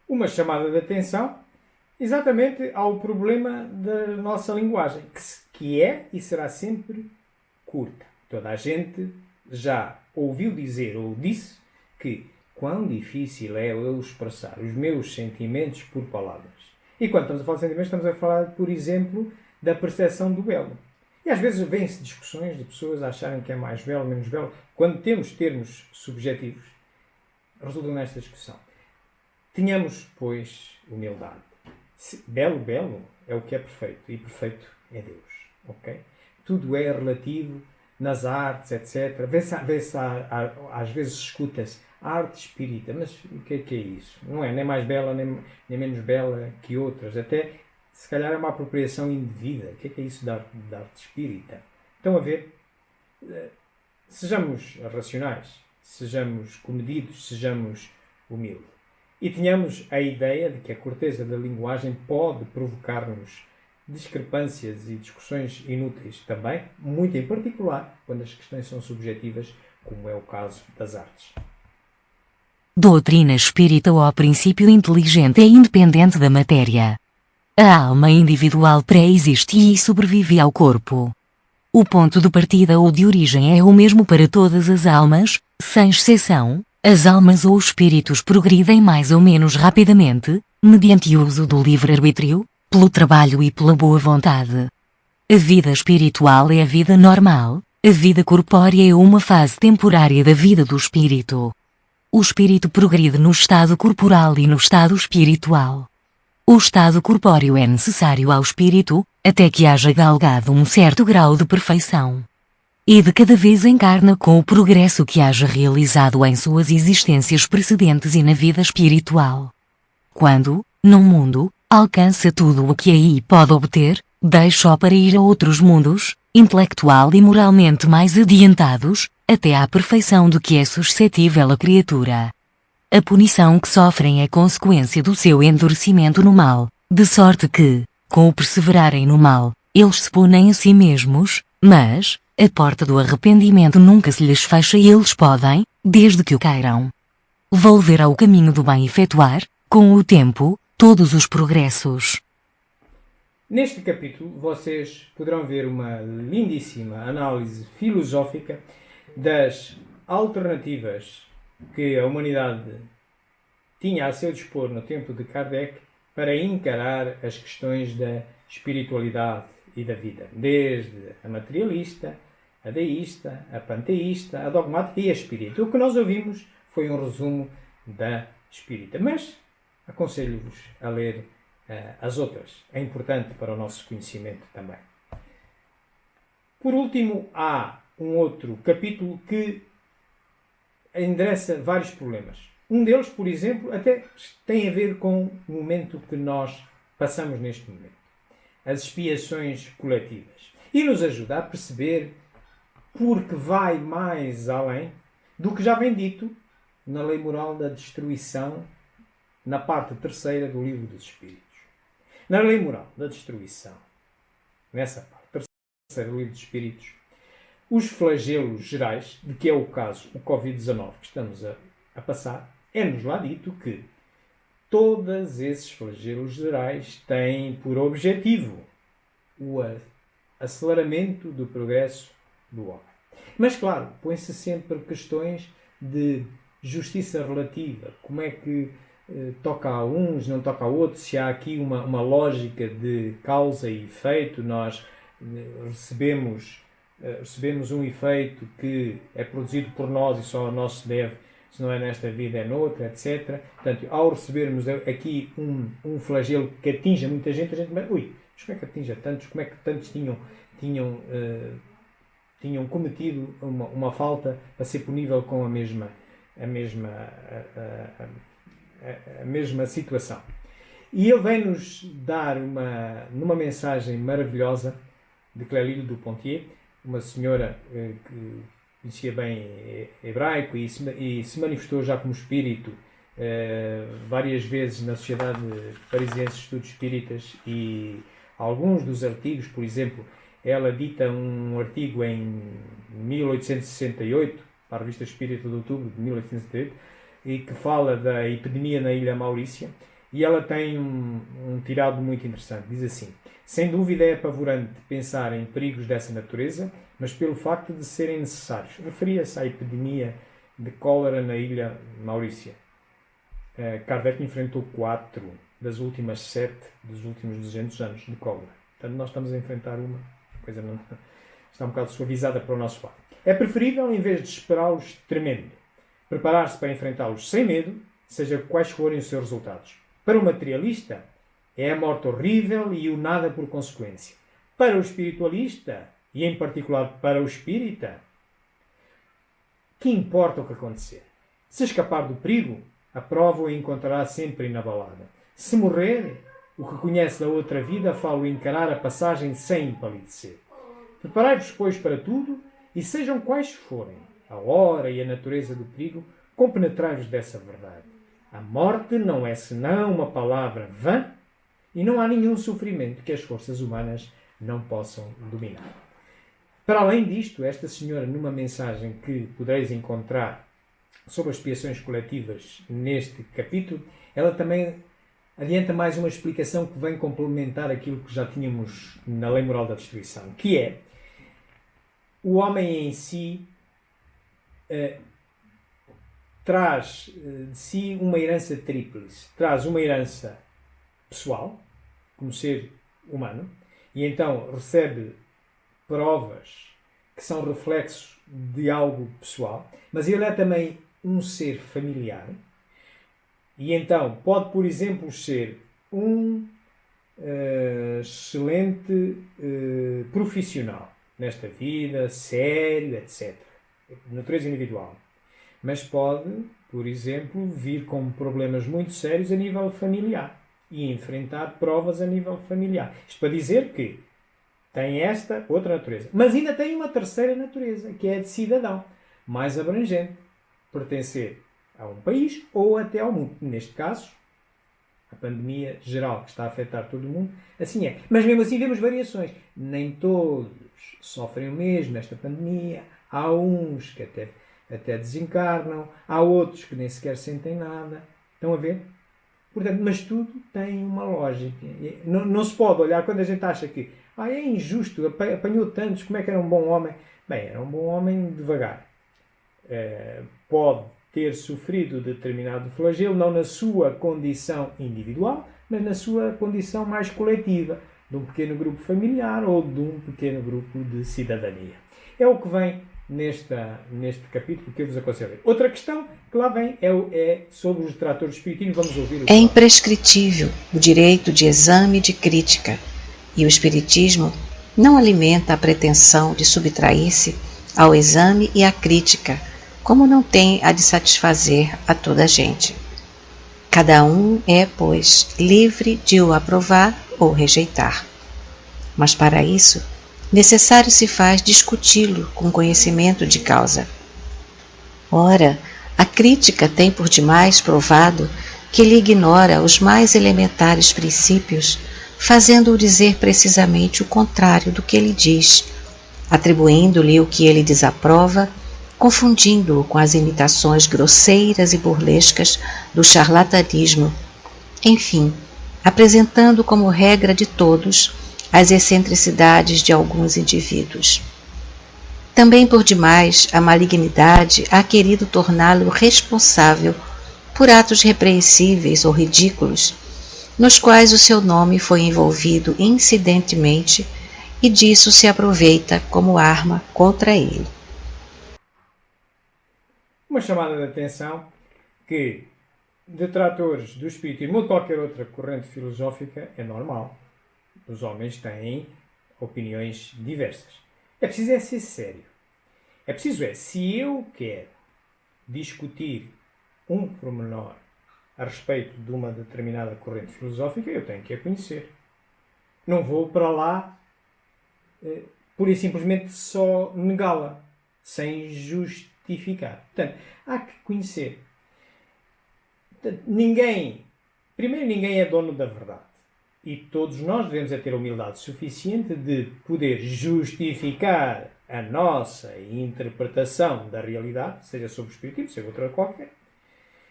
Uma chamada de atenção exatamente ao problema da nossa linguagem, que é e será sempre curta. Toda a gente já ouviu dizer ou disse que quão difícil é eu expressar os meus sentimentos por palavras. E quando estamos a falar de sentimentos, estamos a falar, por exemplo, da percepção do belo. E às vezes vêm-se discussões de pessoas acharem que é mais belo, menos belo. Quando temos termos subjetivos, resulta nesta discussão. Tenhamos, pois, humildade. Belo, belo é o que é perfeito, e perfeito é Deus. Okay? Tudo é relativo nas artes, etc. Às vezes escuta-se arte espírita, mas o que é isso? Não é nem mais bela, nem menos bela que outras. Até, se calhar, é uma apropriação indevida. O que é isso da arte espírita? Estão a ver? Sejamos racionais, sejamos comedidos, sejamos humildes. E tenhamos a ideia de que a corteza da linguagem pode provocar-nos discrepâncias e discussões inúteis também, muito em particular quando as questões são subjetivas, como é o caso das artes. Doutrina espírita. O princípio inteligente é independente da matéria. A alma individual pré-existe e sobrevive ao corpo. O ponto de partida ou de origem é o mesmo para todas as almas, sem exceção. As almas ou espíritos progridem mais ou menos rapidamente, mediante o uso do livre-arbítrio, pelo trabalho e pela boa vontade. A vida espiritual é a vida normal, a vida corpórea é uma fase temporária da vida do espírito. O espírito progride no estado corporal e no estado espiritual. O estado corpóreo é necessário ao espírito, até que haja galgado um certo grau de perfeição. E de cada vez encarna com o progresso que haja realizado em suas existências precedentes e na vida espiritual. Quando, num mundo, alcança tudo o que aí pode obter, deixa-o para ir a outros mundos, intelectual e moralmente mais adiantados, até à perfeição do que é suscetível a criatura. A punição que sofrem é consequência do seu endurecimento no mal, de sorte que, com o perseverarem no mal, eles se punem a si mesmos, mas a porta do arrependimento nunca se lhes fecha e eles podem, desde que o queiram, volver ao caminho do bem e efetuar, com o tempo, todos os progressos. Neste capítulo, vocês poderão ver uma lindíssima análise filosófica das alternativas que a humanidade tinha a seu dispor no tempo de Kardec para encarar as questões da espiritualidade e da vida, desde a materialista, a deísta, a panteísta, a dogmática e a espírita. O que nós ouvimos foi um resumo da espírita, mas aconselho-vos a ler as outras. É importante para o nosso conhecimento também. Por último, há um outro capítulo que endereça vários problemas. Um deles, por exemplo, até tem a ver com o momento que nós passamos neste momento. As expiações coletivas. E nos ajuda a perceber porque vai mais além do que já vem dito na lei moral da destruição, na parte terceira do Livro dos Espíritos. Na lei moral da destruição, nessa parte terceira do Livro dos Espíritos, os flagelos gerais, de que é o caso o Covid-19 que estamos a passar, é-nos lá dito que todos esses flagelos gerais têm por objetivo o aceleramento do progresso do homem. Mas, claro, põe-se sempre questões de justiça relativa. Como é que toca a uns, não toca a outros? Se há aqui uma lógica de causa e efeito, nós recebemos um efeito que é produzido por nós e só a nós se deve se não é nesta vida é noutra, etc. Portanto, ao recebermos aqui um flagelo que atinja muita gente, a gente vai, ui, mas como é que atinge a tantos? Como é que tantos tinham cometido uma falta a ser punível com a mesma situação? E ele vem-nos dar numa mensagem maravilhosa de Clélie du Pontier, uma senhora que conhecia bem hebraico e se manifestou já como espírito várias vezes na Sociedade Parisiense de Estudos Espíritas, e alguns dos artigos, por exemplo, ela dita um artigo em 1868, para a Revista Espírita de Outubro de 1868, e que fala da epidemia na Ilha Maurícia, e ela tem um tirado muito interessante. Diz assim: sem dúvida é apavorante pensar em perigos dessa natureza, mas pelo facto de serem necessários. Referia-se à epidemia de cólera na Ilha Maurícia. Kardec enfrentou 4 das últimas 7 dos últimos 200 anos de cólera. Portanto, nós estamos a enfrentar uma coisa não está um bocado suavizada para o nosso lado. É preferível, em vez de esperá-los tremendo, preparar-se para enfrentá-los sem medo, seja quais forem os seus resultados. Para o materialista, é a morte horrível e o nada por consequência. Para o espiritualista, e em particular para o espírita, que importa o que acontecer? Se escapar do perigo, a prova o encontrará sempre inabalada. Se morrer, o que conhece da outra vida fala-o encarar a passagem sem empalidecer. Preparai-vos, pois, para tudo, e sejam quais forem a hora e a natureza do perigo, compenetrai-vos dessa verdade. A morte não é senão uma palavra vã, e não há nenhum sofrimento que as forças humanas não possam dominar. Para além disto, esta senhora, numa mensagem que podereis encontrar sobre as expiações coletivas neste capítulo, ela também adianta mais uma explicação que vem complementar aquilo que já tínhamos na Lei Moral da Destruição, que é o homem em si traz de si uma herança tríplice. Traz uma herança pessoal, como ser humano, e então recebe provas que são reflexos de algo pessoal, mas ele é também um ser familiar, e então pode, por exemplo, ser um excelente profissional nesta vida, sério, etc. Natureza individual. Mas pode, por exemplo, vir com problemas muito sérios a nível familiar e enfrentar provas a nível familiar. Isto para dizer que tem esta outra natureza. Mas ainda tem uma terceira natureza, que é a de cidadão, mais abrangente. Pertencer a um país ou até ao mundo. Neste caso, a pandemia geral que está a afetar todo o mundo, assim é. Mas mesmo assim vemos variações. Nem todos sofrem o mesmo nesta pandemia. Há uns que até desencarnam, há outros que nem sequer sentem nada. Estão a ver? Portanto, mas tudo tem uma lógica. Não se pode olhar quando a gente acha que é injusto, apanhou tantos, como é que era um bom homem? Bem, era um bom homem devagar. Pode ter sofrido determinado flagelo, não na sua condição individual, mas na sua condição mais coletiva, de um pequeno grupo familiar ou de um pequeno grupo de cidadania. É o que vem neste capítulo que eu vos aconselho. Outra questão que lá vem é sobre os detratores espiritistas. Vamos ouvir. É imprescritível o direito de exame e de crítica, e o espiritismo não alimenta a pretensão de subtrair-se ao exame e à crítica, como não tem a de satisfazer a toda a gente. Cada um é, pois, livre de o aprovar ou rejeitar. Mas para isso, necessário se faz discuti-lo com conhecimento de causa. Ora, a crítica tem por demais provado que ele ignora os mais elementares princípios, fazendo-o dizer precisamente o contrário do que ele diz, atribuindo-lhe o que ele desaprova, confundindo-o com as imitações grosseiras e burlescas do charlatanismo, enfim, apresentando como regra de todos as excentricidades de alguns indivíduos. Também por demais a malignidade ha querido torná-lo responsável por atos repreensíveis ou ridículos, nos quais o seu nome foi envolvido incidentemente e disso se aproveita como arma contra ele. uma chamada de atenção que detratores do espiritismo ou de qualquer outra corrente filosófica é normal. Os homens têm opiniões diversas. É preciso ser sério. É preciso se eu quero discutir um pormenor a respeito de uma determinada corrente filosófica, eu tenho que a conhecer. Não vou para lá pura e simplesmente só negá-la, sem justificar. Portanto, há que conhecer. Portanto, ninguém é dono da verdade. E todos nós devemos ter a humildade suficiente de poder justificar a nossa interpretação da realidade, seja sobre o espiritismo, seja outra qualquer,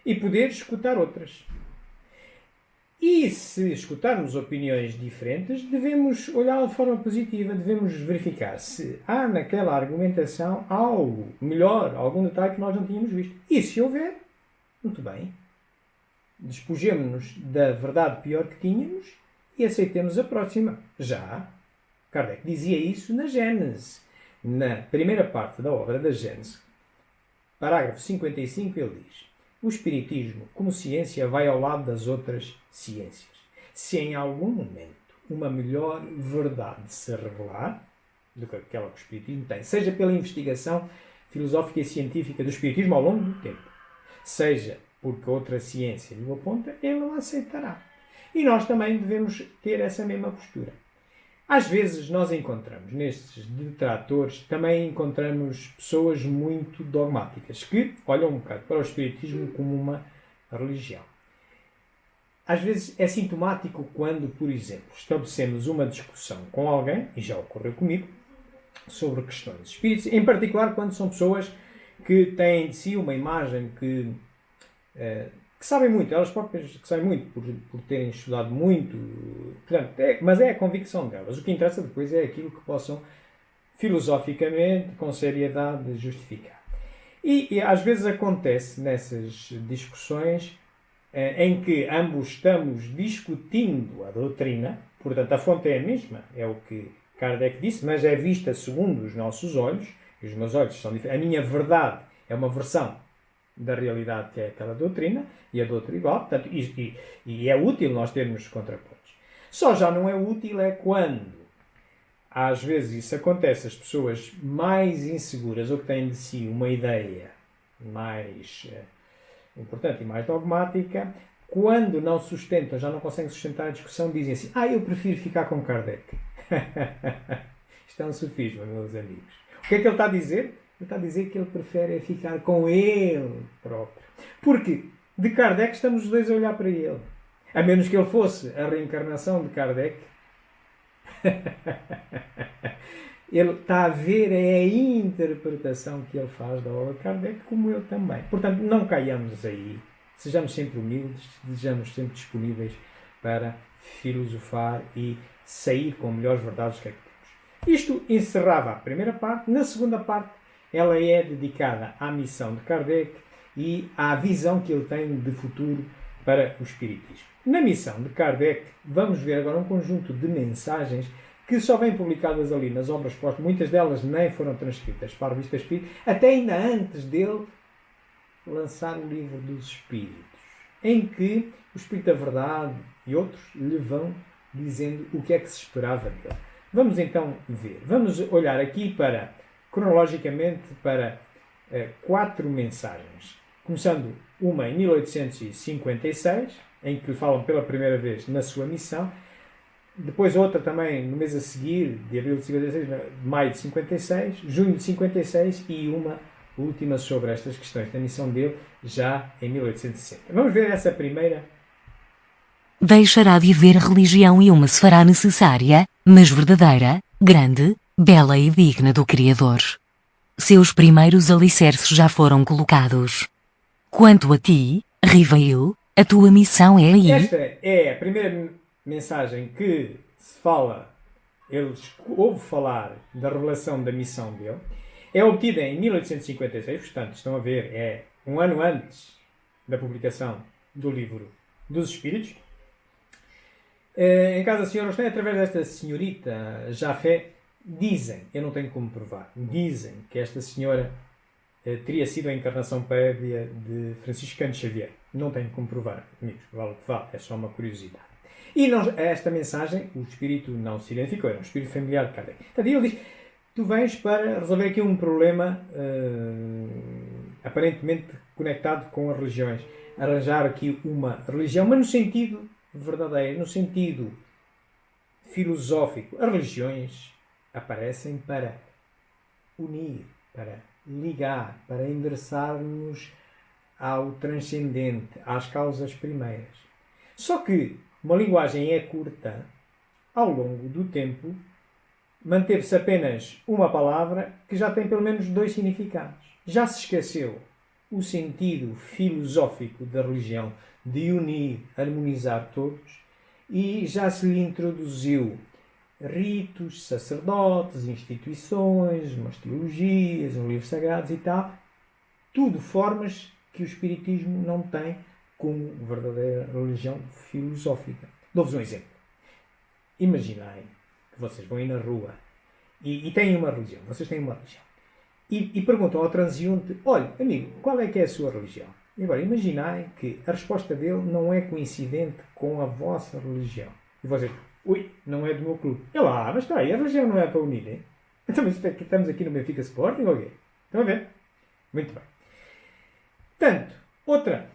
e poder escutar outras. E se escutarmos opiniões diferentes, devemos olhar de forma positiva, devemos verificar se há naquela argumentação algo melhor, algum detalhe que nós não tínhamos visto. E se houver, muito bem, despojemo-nos da verdade pior que tínhamos e aceitemos a próxima. Já Kardec dizia isso na Gênese. Na primeira parte da obra da Gênese, parágrafo 55, ele diz: o Espiritismo, como ciência, vai ao lado das outras ciências. Se em algum momento uma melhor verdade se revelar do que aquela que o Espiritismo tem, seja pela investigação filosófica e científica do Espiritismo ao longo do tempo, seja porque outra ciência lhe o aponta, ele o aceitará. E nós também devemos ter essa mesma postura. Às vezes nós encontramos, nestes detratores, também encontramos pessoas muito dogmáticas, que olham um bocado para o Espiritismo como uma religião. Às vezes é sintomático quando, por exemplo, estabelecemos uma discussão com alguém, e já ocorreu comigo, sobre questões espíritas, em particular quando são pessoas que têm de si uma imagem que sabem muito, elas próprias que sabem muito por terem estudado muito, portanto, mas é a convicção delas. O que interessa depois é aquilo que possam filosoficamente, com seriedade, justificar. E às vezes acontece nessas discussões em que ambos estamos discutindo a doutrina, portanto a fonte é a mesma, é o que Kardec disse, mas é vista segundo os nossos olhos, e os meus olhos são diferentes. A minha verdade é uma versão da realidade que é aquela doutrina, e a do outro igual, portanto, e é útil nós termos contrapontos. Só já não é útil quando, às vezes isso acontece, as pessoas mais inseguras ou que têm de si uma ideia mais importante e mais dogmática, quando não sustentam, já não conseguem sustentar a discussão, dizem assim: eu prefiro ficar com Kardec. Isto é um sofisma, meus amigos. O que é que ele está a dizer? Ele está a dizer que ele prefere ficar com ele próprio. Porque de Kardec estamos os dois a olhar para ele. A menos que ele fosse a reencarnação de Kardec. Ele está a ver a interpretação que ele faz da obra de Kardec, como eu também. Portanto, não caiamos aí. Sejamos sempre humildes, sejamos sempre disponíveis para filosofar e sair com melhores verdades que temos. Isto encerrava a primeira parte. Na segunda parte, ela é dedicada à missão de Kardec e à visão que ele tem de futuro para o Espiritismo. Na missão de Kardec, vamos ver agora um conjunto de mensagens que só vêm publicadas ali nas obras póstumas. Muitas delas nem foram transcritas para a Revista Espírita, até ainda antes dele lançar o Livro dos Espíritos, em que o Espírito da Verdade e outros lhe vão dizendo o que é que se esperava dele. Vamos então ver. Vamos olhar aqui cronologicamente para 4 mensagens. Começando uma em 1856, em que lhe falam pela primeira vez na sua missão. Depois outra também no mês a seguir, de abril de 56, de maio de 56, junho de 56 e uma última sobre estas questões da missão dele, já em 1860. Vamos ver essa primeira. Deixará de haver religião e uma se fará necessária, mas verdadeira, grande, bela e digna do Criador. Seus primeiros alicerces já foram colocados. Quanto a ti, Rivail, a tua missão é aí. Esta é a primeira mensagem que se fala, ele ouve falar da revelação da missão dele. É obtida em 1856, portanto, estão a ver, é um ano antes da publicação do Livro dos Espíritos. Em casa da senhora Austin, através desta senhorita Jafé, dizem, eu não tenho como provar, dizem que esta senhora teria sido a encarnação prévia de Francisco Cândido Xavier. Não tenho como provar, amigos, vale o que vale, é só uma curiosidade. E esta mensagem, o espírito não se identificou, era um espírito familiar de Kardec. Então ele diz, tu vens para resolver aqui um problema aparentemente conectado com as religiões. Arranjar aqui uma religião, mas no sentido verdadeiro, no sentido filosófico. As religiões aparecem para unir, para ligar, para endereçar-nos ao transcendente, às causas primeiras. Só que uma linguagem é curta, ao longo do tempo, manteve-se apenas uma palavra que já tem pelo menos 2 significados. Já se esqueceu o sentido filosófico da religião de unir, harmonizar todos, e já se lhe introduziu ritos, sacerdotes, instituições, umas teologias, uns livros sagrados e tal. Tudo formas que o Espiritismo não tem como verdadeira religião filosófica. Dou-vos um exemplo. Imaginai que vocês vão ir na rua e têm uma religião. Vocês têm uma religião. E perguntam ao transeunte, olha, amigo, qual é que é a sua religião? E agora, imaginai que a resposta dele não é coincidente com a vossa religião. E vocês, ui, não é do meu clube. Ele, mas espera aí, a religião não é para unir, hein? Então, mas estamos aqui no Benfica Sporting ou quê? Estão a ver? Muito bem. Portanto, outra.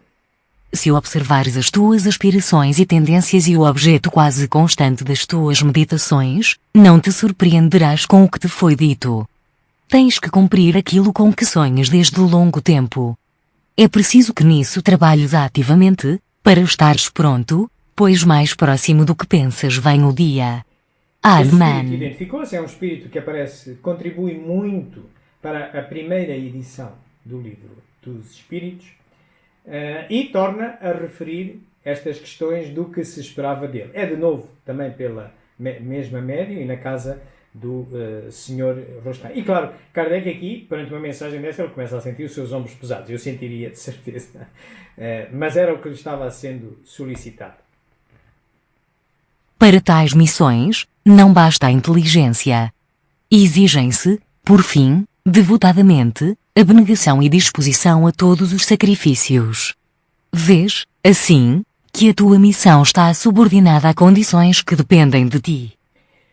Se observares as tuas aspirações e tendências e o objeto quase constante das tuas meditações, não te surpreenderás com o que te foi dito. Tens que cumprir aquilo com que sonhas desde longo tempo. É preciso que nisso trabalhes ativamente, para estares pronto, pois mais próximo do que pensas vem o dia. Esse espírito Amém. identificou-se, é um espírito que contribui muito para a primeira edição do livro dos Espíritos, e torna a referir estas questões do que se esperava dele. É de novo também pela mesma médium e na casa do Sr. Rostand. E claro, Kardec aqui, perante uma mensagem dessa, ele começa a sentir os seus ombros pesados. Eu sentiria, de certeza. Mas era o que lhe estava sendo solicitado. Para tais missões, não basta a inteligência. Exigem-se, por fim, devotadamente, abnegação e disposição a todos os sacrifícios. Vês, assim, que a tua missão está subordinada a condições que dependem de ti.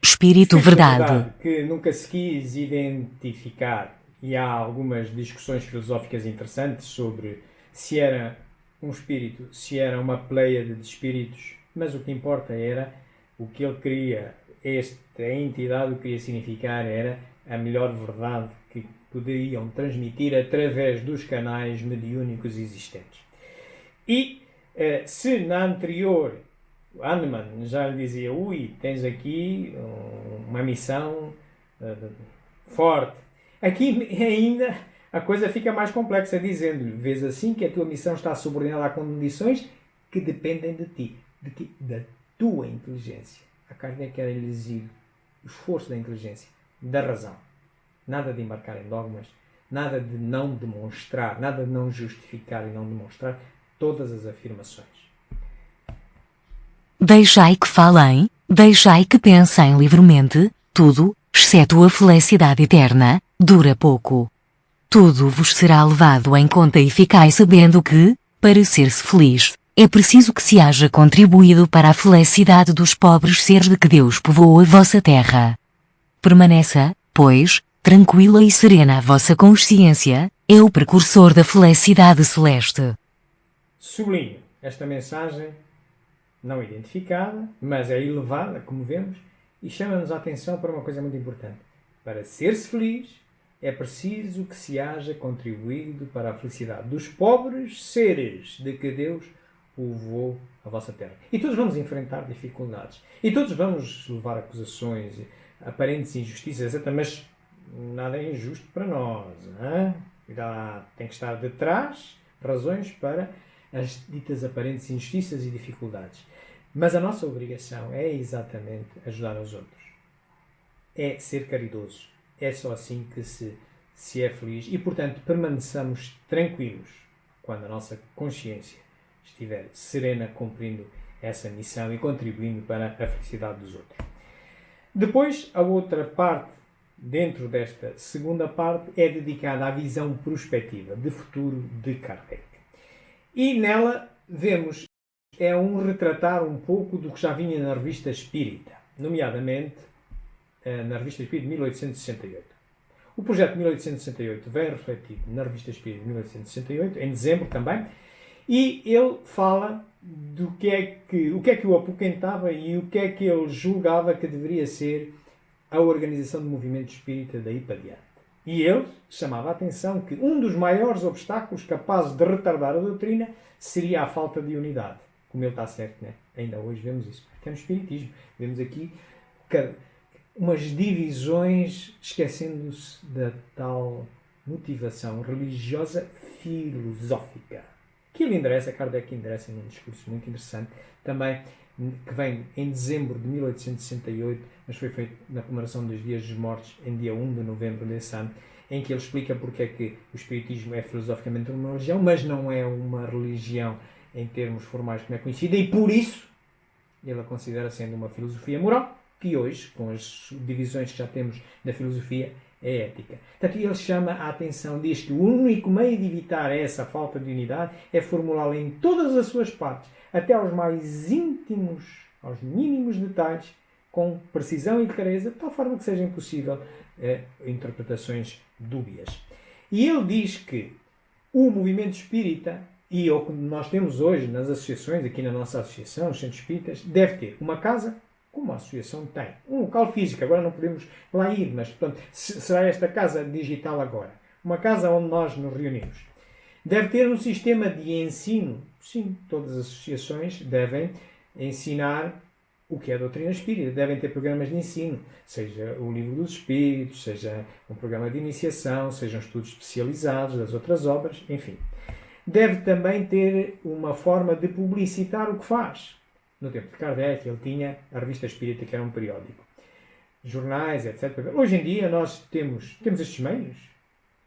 Espírito Verdade. Que nunca se quis identificar, e há algumas discussões filosóficas interessantes sobre se era um espírito, se era uma pleiade de espíritos, mas o que importa era o que ele queria, esta entidade, o que queria significar era a melhor verdade que poderiam transmitir através dos canais mediúnicos existentes. E se na anterior Hahnemann já lhe dizia, tens aqui uma missão forte, aqui ainda a coisa fica mais complexa, dizendo-lhe, vês assim que a tua missão está subordinada a condições que dependem de ti, da tua inteligência. A Kardec era lhe exigir o esforço da inteligência, da razão. Nada de embarcar em dogmas, nada de não demonstrar, nada de não justificar e não demonstrar todas as afirmações. Deixai que falem, deixai que pensem livremente, tudo, exceto a felicidade eterna, dura pouco. Tudo vos será levado em conta e ficai sabendo que, para ser-se feliz, é preciso que se haja contribuído para a felicidade dos pobres seres de que Deus povoou a vossa terra. Permaneça, pois, tranquila e serena a vossa consciência, é o precursor da felicidade celeste. Sublinho esta mensagem não identificada, mas é elevada, como vemos, e chama-nos a atenção para uma coisa muito importante. Para ser-se feliz, é preciso que se haja contribuído para a felicidade dos pobres seres de que Deus povoou a vossa terra. E todos vamos enfrentar dificuldades. E todos vamos levar acusações, aparentes injustiças, etc. Mas nada é injusto para nós. Tem que estar detrás razões para as ditas aparentes injustiças e dificuldades. Mas a nossa obrigação é exatamente ajudar os outros. É ser caridosos. É só assim que se é feliz. E, portanto, permaneçamos tranquilos quando a nossa consciência estiver serena, cumprindo essa missão e contribuindo para a felicidade dos outros. Depois, a outra parte dentro desta segunda parte, é dedicada à visão prospectiva de futuro de Kardec. E nela vemos, é um retratar um pouco do que já vinha na Revista Espírita, nomeadamente na Revista Espírita de 1868. O projeto de 1868 vem refletido na Revista Espírita de 1868, em dezembro também, e ele fala do o que é que o apoquentava e o que é que ele julgava que deveria ser a organização do movimento espírita daí para diante. E ele chamava a atenção que um dos maiores obstáculos capazes de retardar a doutrina seria a falta de unidade. Como ele está certo, né? Ainda hoje vemos isso. Até no Espiritismo. Vemos aqui umas divisões, esquecendo-se da tal motivação religiosa filosófica. Que ele endereça, Kardec endereça num discurso muito interessante, também, que vem em dezembro de 1868, mas foi feito na comemoração dos Dias dos Mortos, em dia 1 de novembro desse ano, em que ele explica porque é que o Espiritismo é filosoficamente uma religião, mas não é uma religião em termos formais como é conhecida, e por isso ele a considera sendo uma filosofia moral, que hoje, com as divisões que já temos na filosofia, é ética. Portanto, ele chama a atenção, diz que o único meio de evitar essa falta de unidade é formulá-la em todas as suas partes, até aos mais íntimos, aos mínimos detalhes, com precisão e clareza, de tal forma que seja impossível interpretações dúbias. E ele diz que o movimento espírita, e o que nós temos hoje nas associações, aqui na nossa associação, os centros espíritas, deve ter uma casa, como a associação tem. Um local físico, agora não podemos lá ir, mas portanto, será esta casa digital agora. Uma casa onde nós nos reunimos. Deve ter um sistema de ensino. Sim, todas as associações devem ensinar o que é a doutrina espírita. Devem ter programas de ensino, seja o Livro dos Espíritos, seja um programa de iniciação, sejam estudos especializados das outras obras, enfim. Deve também ter uma forma de publicitar o que faz. No tempo de Kardec, ele tinha a Revista Espírita, que era um periódico. Jornais, etc. Hoje em dia nós temos estes meios,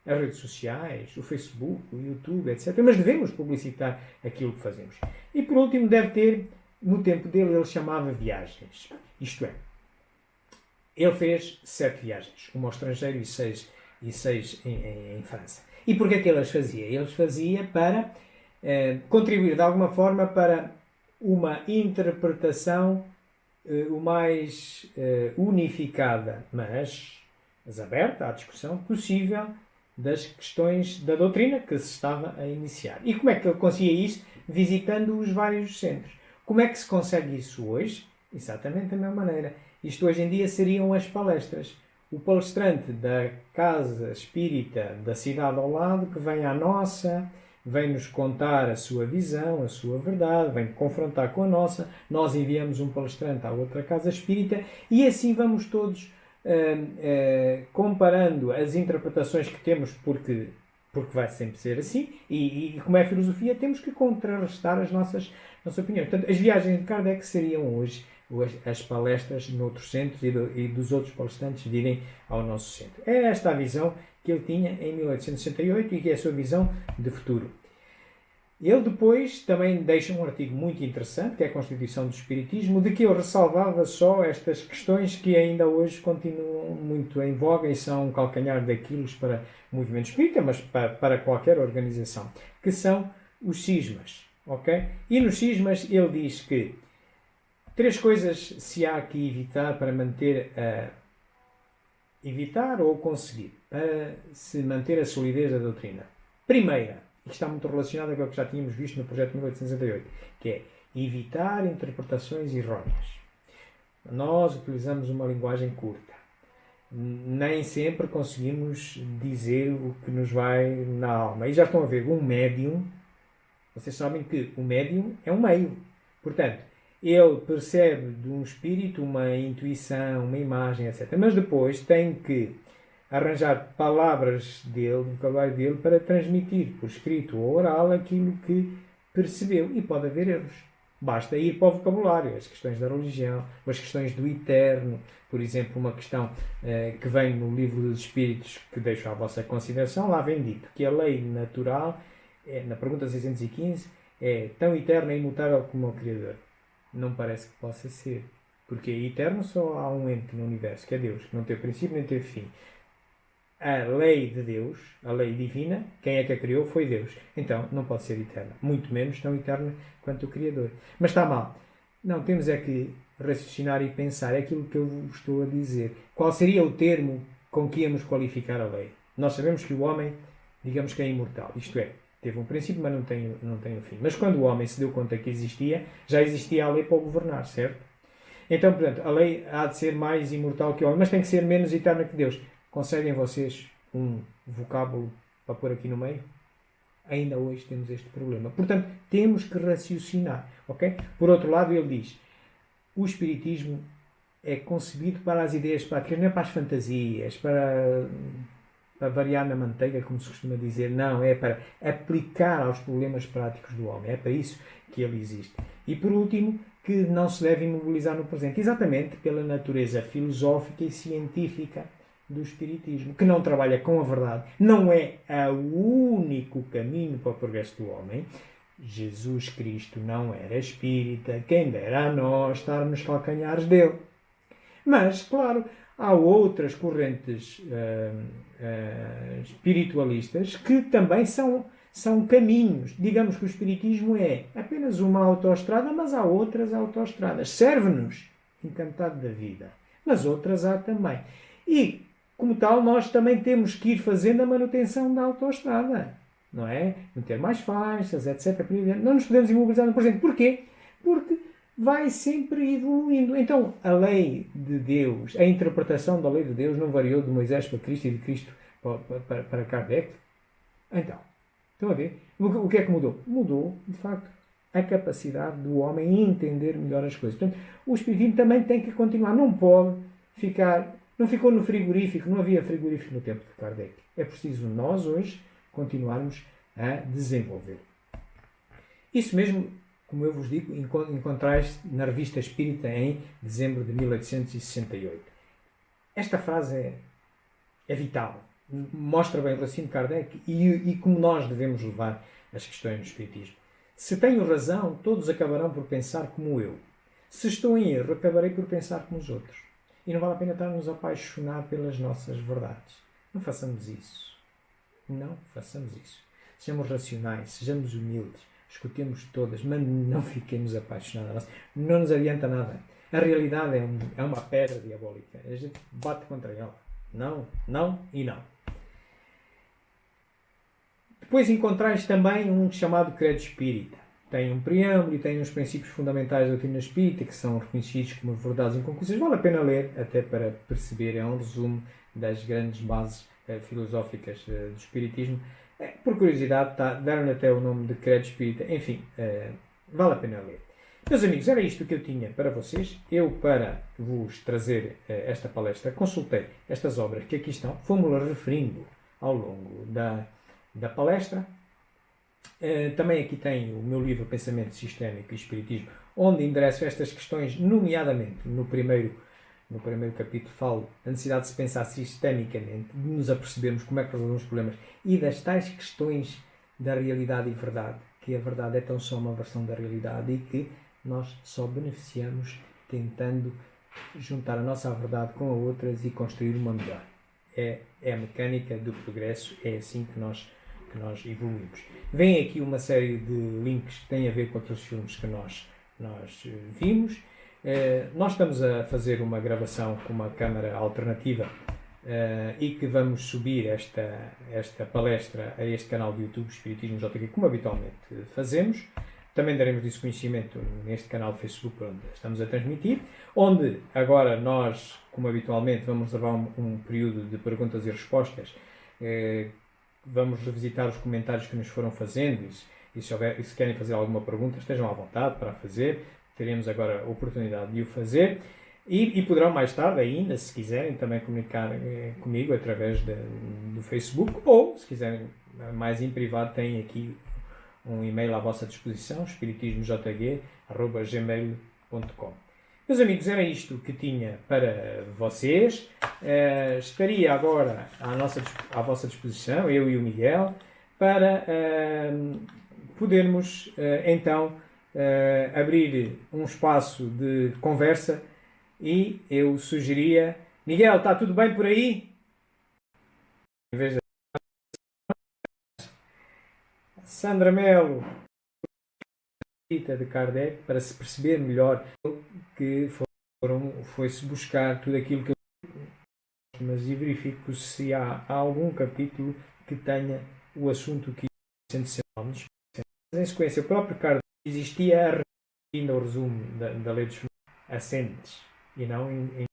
as redes sociais, o Facebook, o YouTube, etc. Mas devemos publicitar aquilo que fazemos. E por último, deve ter, no tempo dele, ele chamava viagens. Isto é, ele fez 7 viagens, uma ao estrangeiro e 6 em França. E porquê que ele as fazia? Ele as fazia para contribuir de alguma forma para uma interpretação o mais unificada, mas aberta à discussão possível das questões da doutrina que se estava a iniciar. E como é que ele conseguia isso? Visitando os vários centros. Como é que se consegue isso hoje? Exatamente da mesma maneira. Isto hoje em dia seriam as palestras. O palestrante da casa espírita da cidade ao lado, que vem à nossa, vem-nos contar a sua visão, a sua verdade, vem confrontar com a nossa, nós enviamos um palestrante à outra casa espírita e assim vamos todos comparando as interpretações que temos, porque vai sempre ser assim, e como é filosofia, temos que contrarrestar as nossas opiniões. Portanto, as viagens de Kardec seriam hoje as palestras noutros centros e dos outros palestrantes virem ao nosso centro. É esta a visão que ele tinha em 1868 e que é a sua visão de futuro. Ele depois também deixa um artigo muito interessante, que é a Constituição do Espiritismo, de que ele ressalvava só estas questões que ainda hoje continuam muito em voga e são um calcanhar daquilo para o movimento espírita, mas para qualquer organização, que são os cismas. Okay? E nos cismas ele diz que 3 coisas se há que evitar para evitar ou conseguir, para se manter a solidez da doutrina. Primeira, e que está muito relacionada com o que já tínhamos visto no projeto de 1868, que é evitar interpretações erróneas. Nós utilizamos uma linguagem curta. Nem sempre conseguimos dizer o que nos vai na alma. E já estão a ver, um médium, vocês sabem que o médium é um meio. Portanto, ele percebe de um espírito uma intuição, uma imagem, etc. Mas depois tem que arranjar palavras dele, vocabulário dele, para transmitir por escrito ou oral aquilo que percebeu. E pode haver erros. Basta ir para o vocabulário, as questões da religião, as questões do eterno, por exemplo, uma questão que vem no Livro dos Espíritos, que deixo à vossa consideração, lá vem dito que a lei natural, na pergunta 615, é tão eterna e imutável como o Criador. Não parece que possa ser. Porque eterno só há um ente no universo, que é Deus, que não tem princípio nem tem fim. A lei de Deus, a lei divina, quem é que a criou foi Deus. Então, não pode ser eterna. Muito menos tão eterna quanto o Criador. Mas está mal. Não, temos é que raciocinar e pensar. É aquilo que eu vos estou a dizer. Qual seria o termo com que íamos qualificar a lei? Nós sabemos que o homem, digamos que é imortal. Isto é, teve um princípio, mas não tem um fim. Mas quando o homem se deu conta que existia, já existia a lei para o governar, certo? Então, portanto, a lei há de ser mais imortal que o homem, mas tem que ser menos eterna que Deus. Conseguem vocês um vocábulo para pôr aqui no meio? Ainda hoje temos este problema. Portanto, temos que raciocinar, ok? Por outro lado, ele diz, o Espiritismo é concebido para as ideias práticas, não é para as fantasias, para variar na manteiga, como se costuma dizer. Não, é para aplicar aos problemas práticos do homem. É para isso que ele existe. E por último, que não se deve imobilizar no presente, exatamente pela natureza filosófica e científica do Espiritismo, que não trabalha com a verdade, não é o único caminho para o progresso do homem. Jesus Cristo não era espírita, quem dera a nós estar nos calcanhares dele. Mas, claro, há outras correntes espiritualistas que também são caminhos. Digamos que o Espiritismo é apenas uma autoestrada, mas há outras autoestradas. Serve-nos, encantado da vida. Mas outras há também. E, como tal, nós também temos que ir fazendo a manutenção da autoestrada. Não é? Meter mais faixas, etc. Não nos podemos imobilizar no presente. Porquê? Porque vai sempre evoluindo. Então, a lei de Deus, a interpretação da lei de Deus não variou de Moisés para Cristo e de Cristo para Kardec. Então, estão a ver? O que é que mudou? Mudou, de facto, a capacidade do homem entender melhor as coisas. Portanto, o Espiritismo também tem que continuar. Não pode ficar... Não ficou no frigorífico, não havia frigorífico no tempo de Kardec. É preciso nós, hoje, continuarmos a desenvolver. Isso mesmo, como eu vos digo, encontrais na Revista Espírita em dezembro de 1868. Esta frase é vital. Mostra bem o raciocínio de Kardec e como nós devemos levar as questões do Espiritismo. Se tenho razão, todos acabarão por pensar como eu. Se estou em erro, acabarei por pensar como os outros. E não vale a pena estarmos a apaixonar pelas nossas verdades. Não façamos isso. Não façamos isso. Sejamos racionais, sejamos humildes, escutemos todas, mas não fiquemos apaixonados. Não nos adianta nada. A realidade é uma pedra diabólica. A gente bate contra ela. Não, não e não. Depois encontrais também um chamado Credo Espírita. Tem um preâmbulo e tem uns princípios fundamentais da doutrina espírita que são reconhecidos como verdades inconclusas. Vale a pena ler, até para perceber, é um resumo das grandes bases filosóficas do Espiritismo. Por curiosidade, deram-lhe até o nome de Credo Espírita. Enfim, vale a pena ler. Meus amigos, era isto que eu tinha para vocês. Eu, para vos trazer esta palestra, consultei estas obras que aqui estão. Fomos-las referindo ao longo da palestra. Também aqui tem o meu livro Pensamento Sistémico e Espiritismo, onde endereço estas questões, nomeadamente no primeiro capítulo falo da necessidade de se pensar sistemicamente, de nos apercebermos como é que resolvemos os problemas e das tais questões da realidade e verdade, que a verdade é tão só uma versão da realidade e que nós só beneficiamos tentando juntar a nossa verdade com a outras e construir uma melhor. É a mecânica do progresso, é assim que nós evoluímos. Vem aqui uma série de links que têm a ver com aqueles filmes que nós vimos. Nós estamos a fazer uma gravação com uma câmara alternativa e que vamos subir esta palestra a este canal de YouTube Espiritismo JQ, como habitualmente fazemos. Também daremos disso conhecimento neste canal de Facebook onde estamos a transmitir, onde agora nós, como habitualmente, vamos levar um período de perguntas e respostas. Vamos revisitar os comentários que nos foram fazendo e se querem fazer alguma pergunta, estejam à vontade para fazer. Teremos agora a oportunidade de o fazer e poderão mais tarde ainda, se quiserem, também comunicar comigo através do Facebook ou, se quiserem mais em privado, têm aqui um e-mail à vossa disposição, espiritismojg@gmail.com. Meus amigos, era isto que tinha para vocês. Estaria agora à vossa disposição, eu e o Miguel, para podermos então abrir um espaço de conversa e eu sugeria: Miguel, está tudo bem por aí? Em vez de Sandra Melo, de Kardec, para se perceber melhor que foi-se buscar tudo aquilo que eu mas e verifico se há algum capítulo que tenha o assunto que mas em sequência, o próprio Kardec existia no resumo da lei dos ascendentes e não em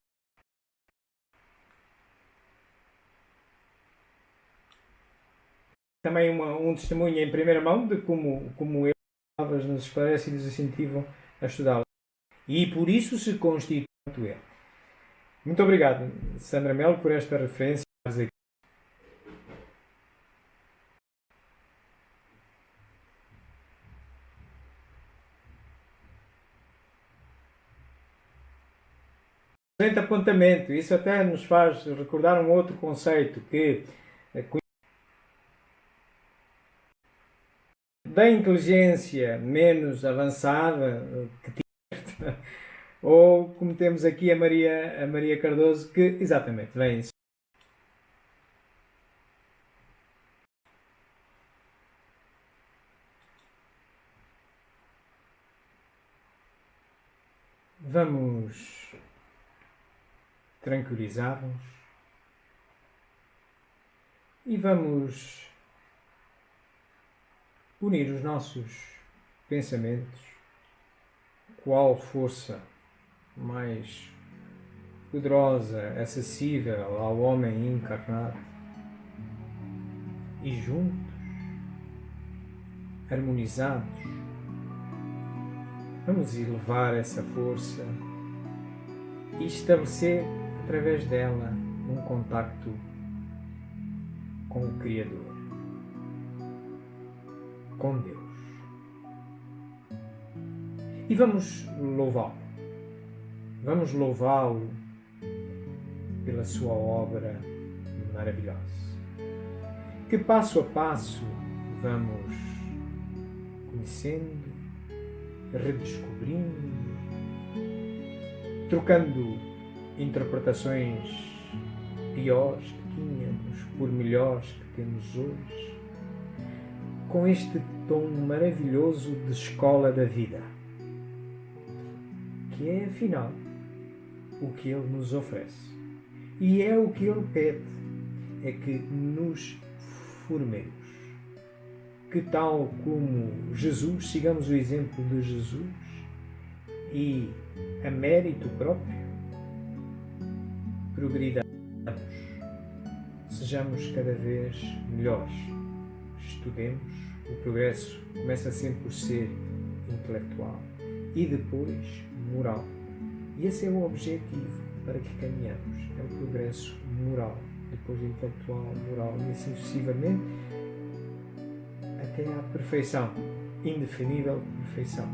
também um testemunho em primeira mão de como ele nos esclarece e nos incentivam a estudá-lo. E por isso se constitui ele. Muito obrigado, Sandra Melo, por esta referência. Excelente apontamento. Isso até nos faz recordar um outro conceito que da inteligência menos avançada que tinha, ou como temos aqui a Maria Cardoso, que exatamente vem vamos tranquilizar-nos e vamos unir os nossos pensamentos. Qual força mais poderosa, acessível ao homem encarnado, e juntos, harmonizados, vamos elevar essa força e estabelecer através dela um contacto com o Criador, com Deus. E vamos louvá-lo. Vamos louvá-lo pela sua obra maravilhosa. Que passo a passo vamos conhecendo, redescobrindo, trocando interpretações piores que tínhamos por melhores que temos hoje, com este tom maravilhoso de escola da vida, que é, afinal, o que Ele nos oferece. E é o que Ele pede, é que nos formemos. Que tal como Jesus, sigamos o exemplo de Jesus e, a mérito próprio, progridamos, sejamos cada vez melhores, estudemos. O progresso começa sempre por ser intelectual e depois moral. E esse é o objetivo para que caminhamos, é o progresso moral, depois intelectual, moral e assim sucessivamente até à perfeição, indefinível perfeição.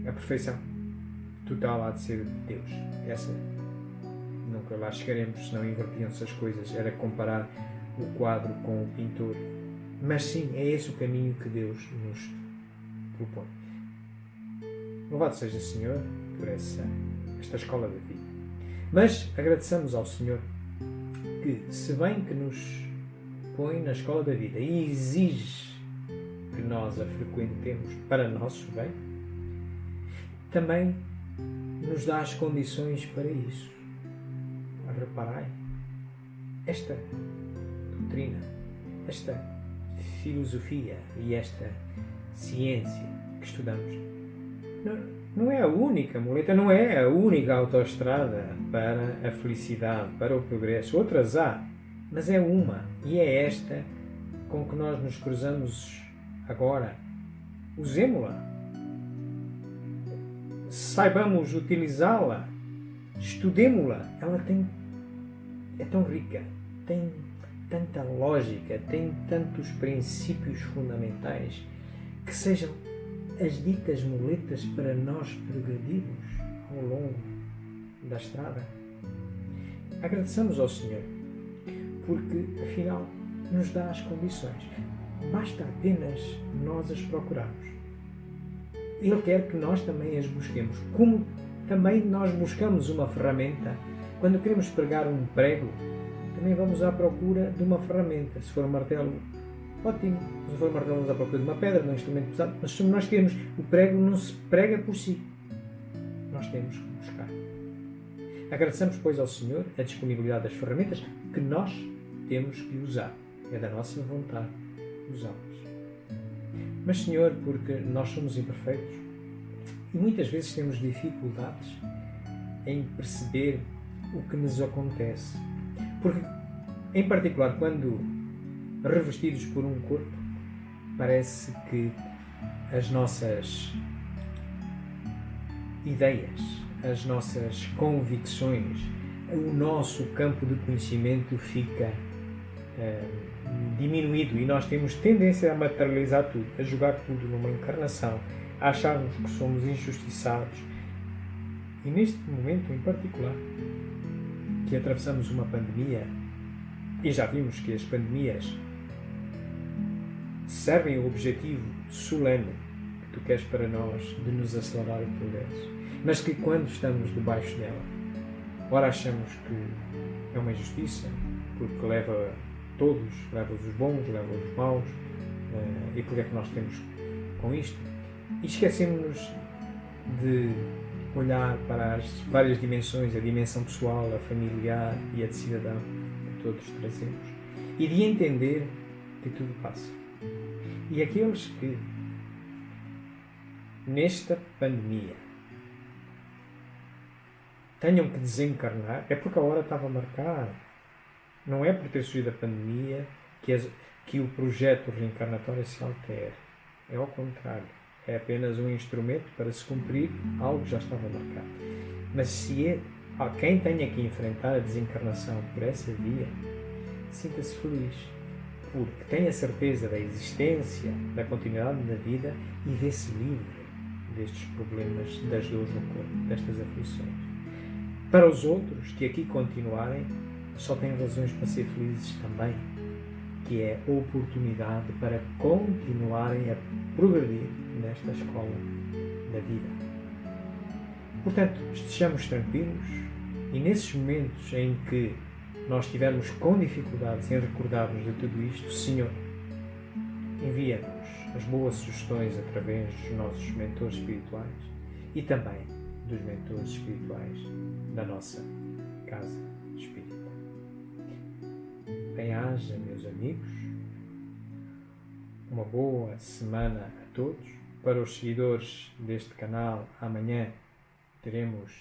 A perfeição total há de ser de Deus. Essa nunca lá chegaremos, senão invertiam-se as coisas, era comparar o quadro com o pintor. Mas sim, é esse o caminho que Deus nos propõe. Louvado seja o Senhor por esta escola da vida. Mas agradeçamos ao Senhor que, se bem que nos põe na escola da vida e exige que nós a frequentemos para nosso bem, também nos dá as condições para isso. Reparai, esta doutrina, esta filosofia e esta ciência que estudamos não é a única muleta, não é a única autoestrada para a felicidade, para o progresso. Outras há, mas é uma, e é esta com que nós nos cruzamos agora. Usemo-la, saibamos utilizá-la, estudemo-la. Ela é tão rica, tem tanta lógica, tem tantos princípios fundamentais que sejam as ditas muletas para nós progredirmos ao longo da estrada. Agradeçamos ao Senhor, porque afinal nos dá as condições. Basta apenas nós as procurarmos. Ele quer que nós também as busquemos. Como também nós buscamos uma ferramenta. Quando queremos pregar um prego, também vamos à procura de uma ferramenta. Se for um martelo, ótimo. Se for um martelo, vamos à procura de uma pedra, de um instrumento pesado. Mas se nós queremos, o prego não se prega por si. Nós temos que buscar. Agradeçamos, pois, ao Senhor a disponibilidade das ferramentas que nós temos que usar. É da nossa vontade usá-las. Mas, Senhor, porque nós somos imperfeitos e muitas vezes temos dificuldades em perceber o que nos acontece. Porque, em particular, quando revestidos por um corpo, parece que as nossas ideias, as nossas convicções, o nosso campo de conhecimento fica diminuído e nós temos tendência a materializar tudo, a jogar tudo numa encarnação, a acharmos que somos injustiçados. E neste momento em particular, que atravessamos uma pandemia, e já vimos que as pandemias servem ao objetivo solene que tu queres para nós de nos acelerar o progresso, mas que quando estamos debaixo dela, ora achamos que é uma injustiça, porque leva todos, leva os bons, leva os maus, e porque é que nós temos com isto? E esquecemos-nos de olhar para as várias dimensões, a dimensão pessoal, a familiar e a de cidadão que todos trazemos, e de entender que tudo passa. E aqueles que, nesta pandemia, tenham que desencarnar, é porque a hora estava marcada. Não é por ter surgido a pandemia que o projeto reencarnatório se altera. É ao contrário. É apenas um instrumento para se cumprir algo que já estava marcado. Mas se quem tenha que enfrentar a desencarnação por essa via, sinta-se feliz, porque tem a certeza da existência, da continuidade da vida e vê-se livre destes problemas, das dores no corpo, destas aflições. Para os outros que aqui continuarem, só têm razões para ser felizes também, que é a oportunidade para continuarem a progredir nesta escola da vida. Portanto, estejamos tranquilos e nesses momentos em que nós estivermos com dificuldades em recordarmos de tudo isto, Senhor, envia-nos as boas sugestões através dos nossos mentores espirituais e também dos mentores espirituais da nossa casa espírita. Bem-aja, meus amigos, uma boa semana a todos. Para os seguidores deste canal, amanhã teremos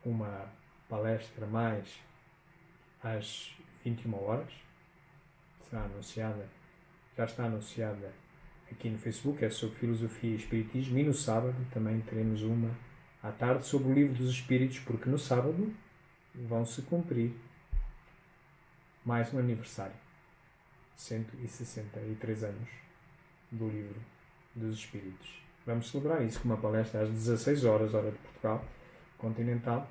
uma palestra mais às 21 horas. Será anunciada, já está anunciada aqui no Facebook, é sobre filosofia e espiritismo, e no sábado também teremos uma à tarde sobre o livro dos Espíritos, porque no sábado vão-se cumprir mais um aniversário, 163 anos do livro dos Espíritos. Vamos celebrar isso com uma palestra às 16 horas, hora de Portugal continental,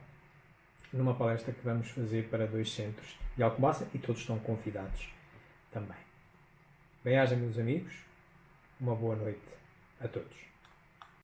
numa palestra que vamos fazer para 2 centros de Alcobaça e todos estão convidados também. Bem-aja, meus amigos, uma boa noite a todos.